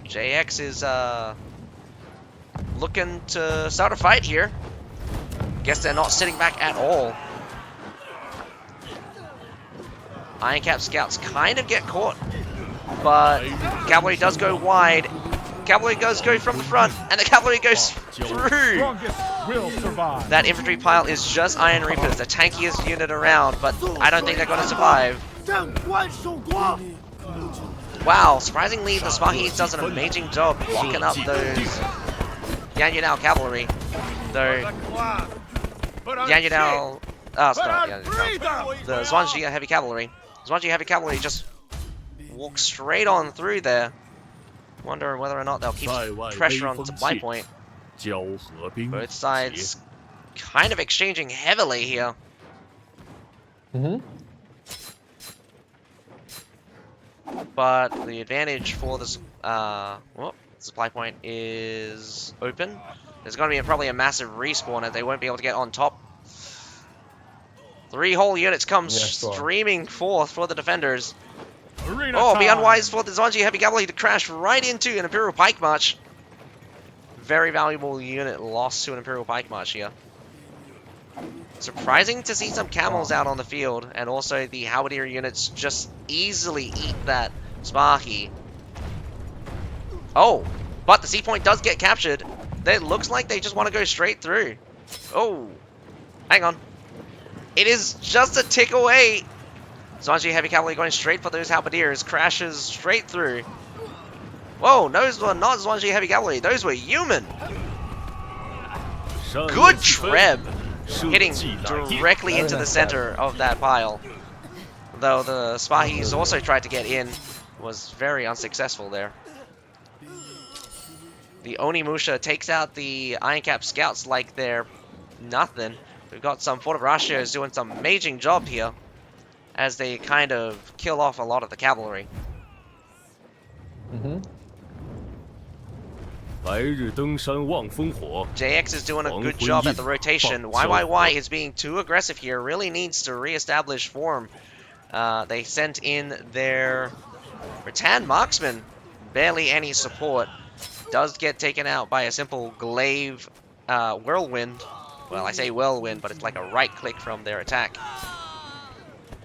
Speaker 1: JX is looking to start a fight here. Guess they're not sitting back at all. Iron Cap Scouts kind of get caught, but cavalry does go wide. Cavalry does go from the front, and the cavalry goes through. That infantry pile is just Iron Reapers, the tankiest unit around, but I don't think they're going to survive. Wow, surprisingly, the Sparkies does an amazing job blocking up those Yanyanao cavalry. Though, Yanyanao... the Zwanji heavy cavalry. Zwanji heavy cavalry just walks straight on through there. Wonder whether or not they'll keep pressure on supply point.
Speaker 5: 交合兵
Speaker 1: Both
Speaker 5: 节
Speaker 1: sides kind of exchanging heavily here. But the advantage for this supply point is open. There's going to be probably a massive respawn and they won't be able to get on top. 3 whole units come streaming forth for the defenders.
Speaker 5: Arena
Speaker 1: Oh, be
Speaker 5: time.
Speaker 1: unwise for the Zwanji Heavy Cavalry to crash right into an Imperial Pike March. Very valuable unit lost to an Imperial Pike March here. Surprising to see some camels out on the field, and also the Halberdier units just easily eat that Sparky. Oh, but the C point does get captured. It looks like they just want to go straight through. Oh, hang on. It is just a tick away. Zwanji Heavy Cavalry going straight for those Halberdiers, crashes straight through. Whoa, those were not Zwanji Heavy Cavalry, those were human. Good treb, hitting directly into the center of that pile. Though the Spahis also tried to get in, was very unsuccessful there. The Onimusha takes out the Iron Cap scouts like they're nothing. We've got some Fortibratios doing some amazing job here, as they kind of kill off a lot of the cavalry. JX is doing a good job at the rotation. YYY is being too aggressive here, really needs to re-establish form. They sent in their Rattan Marksman, barely any support. Does get taken out by a simple glaive whirlwind. Well, I say whirlwind, but it's like a right click from their attack.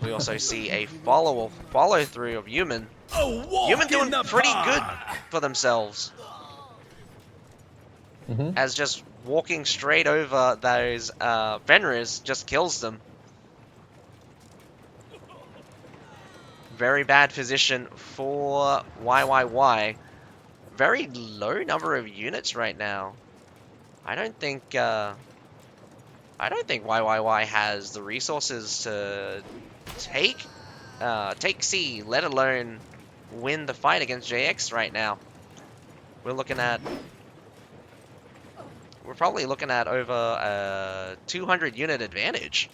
Speaker 1: We also see a follow-through of Human. Human doing pretty good for themselves. As just walking straight over those Fenris just kills them. Very bad position for YYY. Very low number of units right now. I don't think YYY has the resources to take C, let alone win the fight against JX right now. We're probably looking at over a 200 unit advantage.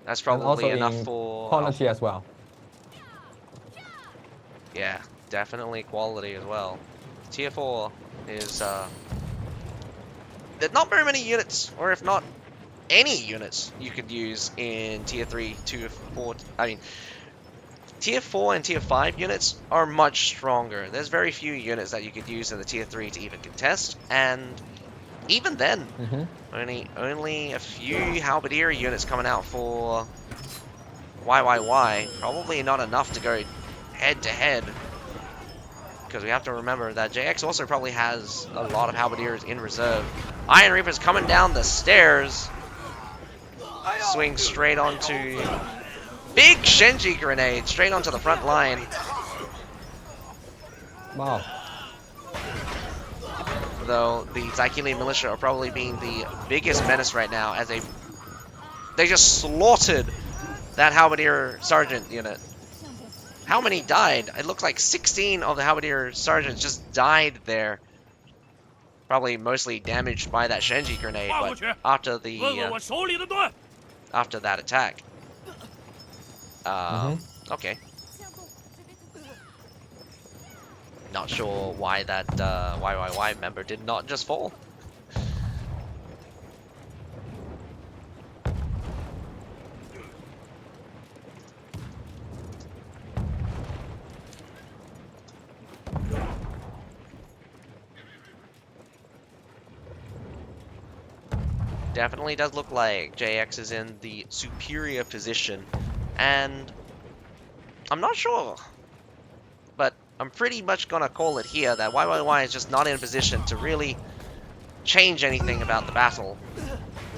Speaker 1: That's probably enough for
Speaker 2: quality as well.
Speaker 1: Yeah, definitely quality as well. Tier 4 is there's not very many units, or if not any units you could use in Tier 3, Tier 4. I mean, Tier 4 and Tier 5 units are much stronger. There's very few units that you could use in the Tier 3 to even contest, and even then, only a few Halberdier units coming out for YYY. Probably not enough to go head-to-head, because we have to remember that JX also probably has a lot of Halberdiers in reserve. Iron Reaper's coming down the stairs. Swing straight onto... Big Shenji grenade straight onto the front line.
Speaker 2: Wow.
Speaker 1: Though the Zaikili militia are probably being the biggest menace right now, as they just slaughtered that Halberdier Sergeant unit. How many died? It looks like 16 of the Halberdier Sergeants just died there. Probably mostly damaged by that Shenji grenade, but after that attack. Okay. Not sure why that YYY member did not just fall. Definitely does look like JX is in the superior position, and I'm not sure, but I'm pretty much gonna call it here that YYY is just not in a position to really change anything about the battle.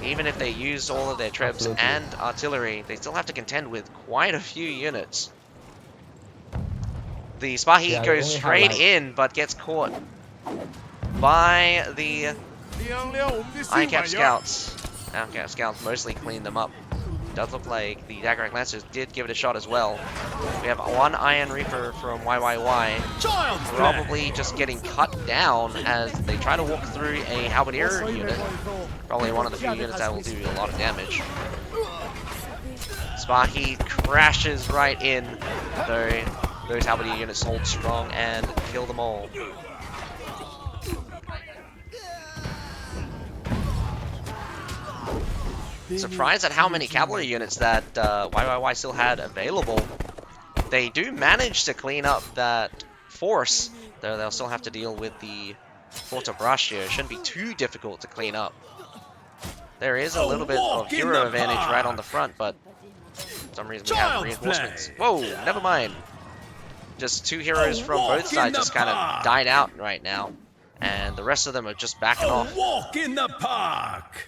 Speaker 1: Even if they use all of their trebs and artillery, they still have to contend with quite a few units. The Spahi goes straight in, but gets caught by the Iron Cap Scouts. Iron Cap Scouts mostly clean them up. does look like the Dagger Lancers did give it a shot as well. We have one Iron Reaper from YYY,
Speaker 4: Child's play.
Speaker 1: probably just getting cut down as they try to walk through a Halberdier unit. Probably one of the few units that will do a lot of damage. Sparky crashes right in, though those Halberdier units hold strong and kill them all. Surprised at how many cavalry units that YYY still had available. They do manage to clean up that force, though they'll still have to deal with the Forte Braccio. It shouldn't be too difficult to clean up. There is a little bit of hero advantage right on the front, but for some reason we have reinforcements. Whoa, never mind. Just two heroes from both sides just kind of died out right now, and the rest of them are just backing off.
Speaker 4: Walk in the park.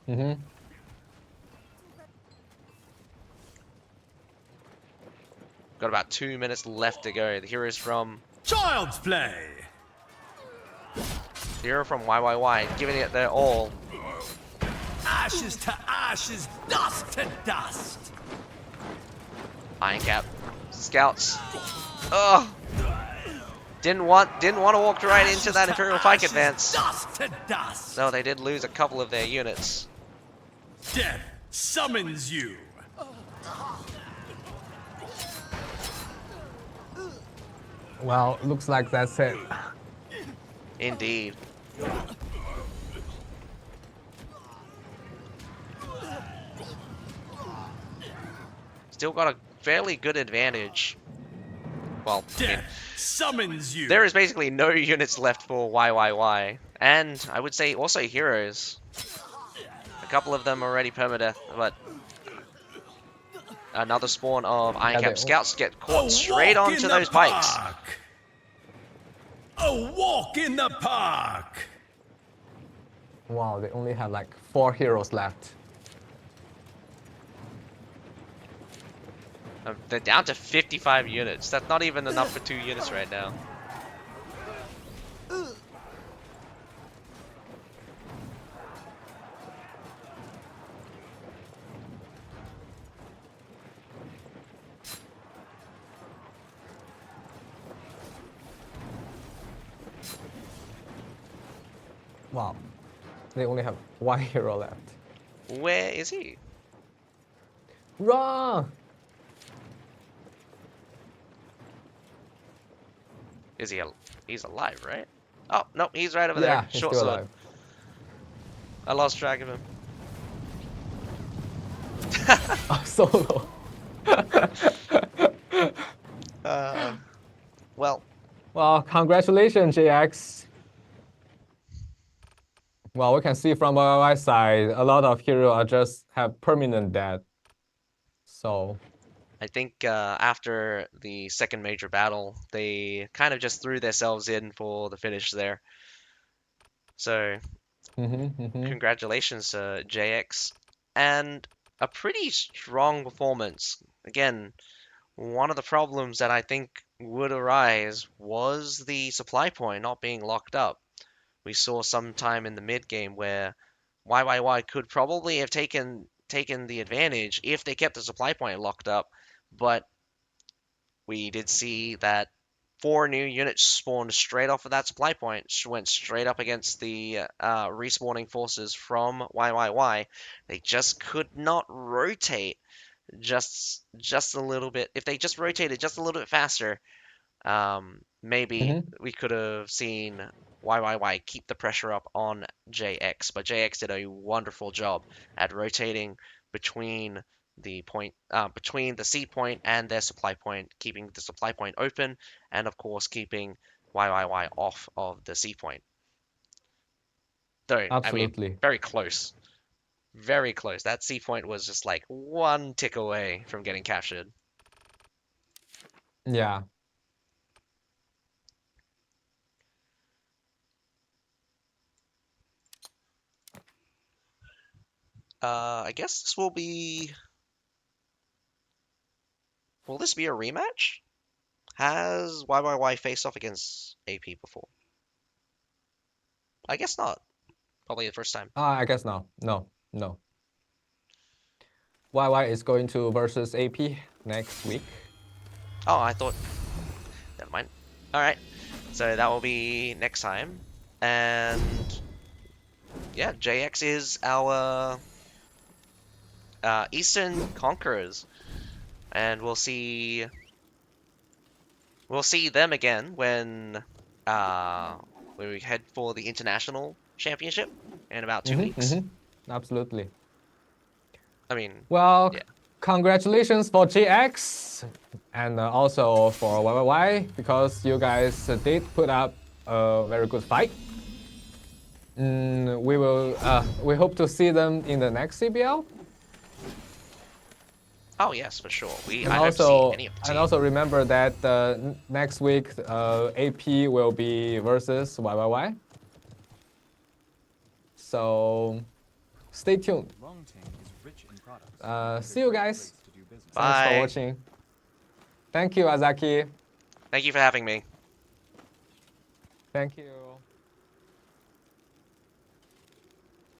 Speaker 2: Mm-hmm.
Speaker 1: Got about 2 minutes left to go. The heroes from
Speaker 4: Child's play.
Speaker 1: the hero from YYY giving it their all.
Speaker 4: Ashes to ashes, dust to dust.
Speaker 1: Iron Cap scouts. Ugh. Didn't want to walk right into that Imperial Pike advance.
Speaker 4: Dust to dust.
Speaker 1: No, they did lose a couple of their units.
Speaker 4: Death summons you.
Speaker 2: Well, looks like that's it.
Speaker 1: Indeed. Still got a fairly good advantage. Well, I mean,
Speaker 4: Death summons you.
Speaker 1: there is basically no units left for YYY. And I would say also heroes. A couple of them already permadeath, but another spawn of Iron Cap scouts get caught straight onto those pikes.
Speaker 4: A walk in the park.
Speaker 2: Wow, they only have like 4 heroes left.
Speaker 1: They're down to 55 units. That's not even enough for 2 units right now.
Speaker 2: Wow, they only have 1 hero left.
Speaker 1: Where is he?
Speaker 2: Run!
Speaker 1: Is he? He's alive, right? Oh no, he's right over
Speaker 2: Yeah,
Speaker 1: there.
Speaker 2: he's
Speaker 1: Short
Speaker 2: still
Speaker 1: sword.
Speaker 2: alive.
Speaker 1: I lost track of him.
Speaker 2: Oh, solo.
Speaker 1: Well,
Speaker 2: Well, congratulations, JX. Well, we can see from our side, a lot of heroes are just have permanent death. So,
Speaker 1: I think after the second major battle, they kind of just threw themselves in for the finish there. So, congratulations to JX. And a pretty strong performance. Again, one of the problems that I think would arise was the supply point not being locked up. We saw sometime in the mid game where YYY could probably have taken the advantage if they kept the supply point locked up, but we did see that 4 new units spawned straight off of that supply point, went straight up against the respawning forces from YYY. They just could not rotate just a little bit. If they just rotated just a little bit faster, maybe we could have seen YYY keep the pressure up on JX, but JX did a wonderful job at rotating between the C point and their supply point, keeping the supply point open, and of course keeping YYY off of the C point. Though,
Speaker 2: absolutely.
Speaker 1: I mean, very close. Very close. That C point was just like 1 tick away from getting captured.
Speaker 2: Yeah.
Speaker 1: I guess this will be... Will this be a rematch? Has YYY faced off against AP before? I guess not. Probably the first time.
Speaker 2: I guess no. No. YY is going to versus AP next week.
Speaker 1: Oh, I thought. Never mind. All right. So that will be next time, and yeah, JX is our Eastern Conquerors, and we'll see them again when we head for the International Championship in about 2 weeks.
Speaker 2: Absolutely.
Speaker 1: I mean,
Speaker 2: Well,
Speaker 1: yeah.
Speaker 2: congratulations for GX and also for YYY because you guys did put up a very good fight. We hope to see them in the next CBL.
Speaker 1: Oh yes, for sure.
Speaker 2: And
Speaker 1: I hope to see any of the team.
Speaker 2: also remember that next week AP will be versus YYY. So stay tuned.
Speaker 3: Longting is rich in products.
Speaker 2: See you guys.
Speaker 1: Bye.
Speaker 2: Thanks for watching. Thank you, Azaki.
Speaker 1: Thank you for having me.
Speaker 2: Thank you.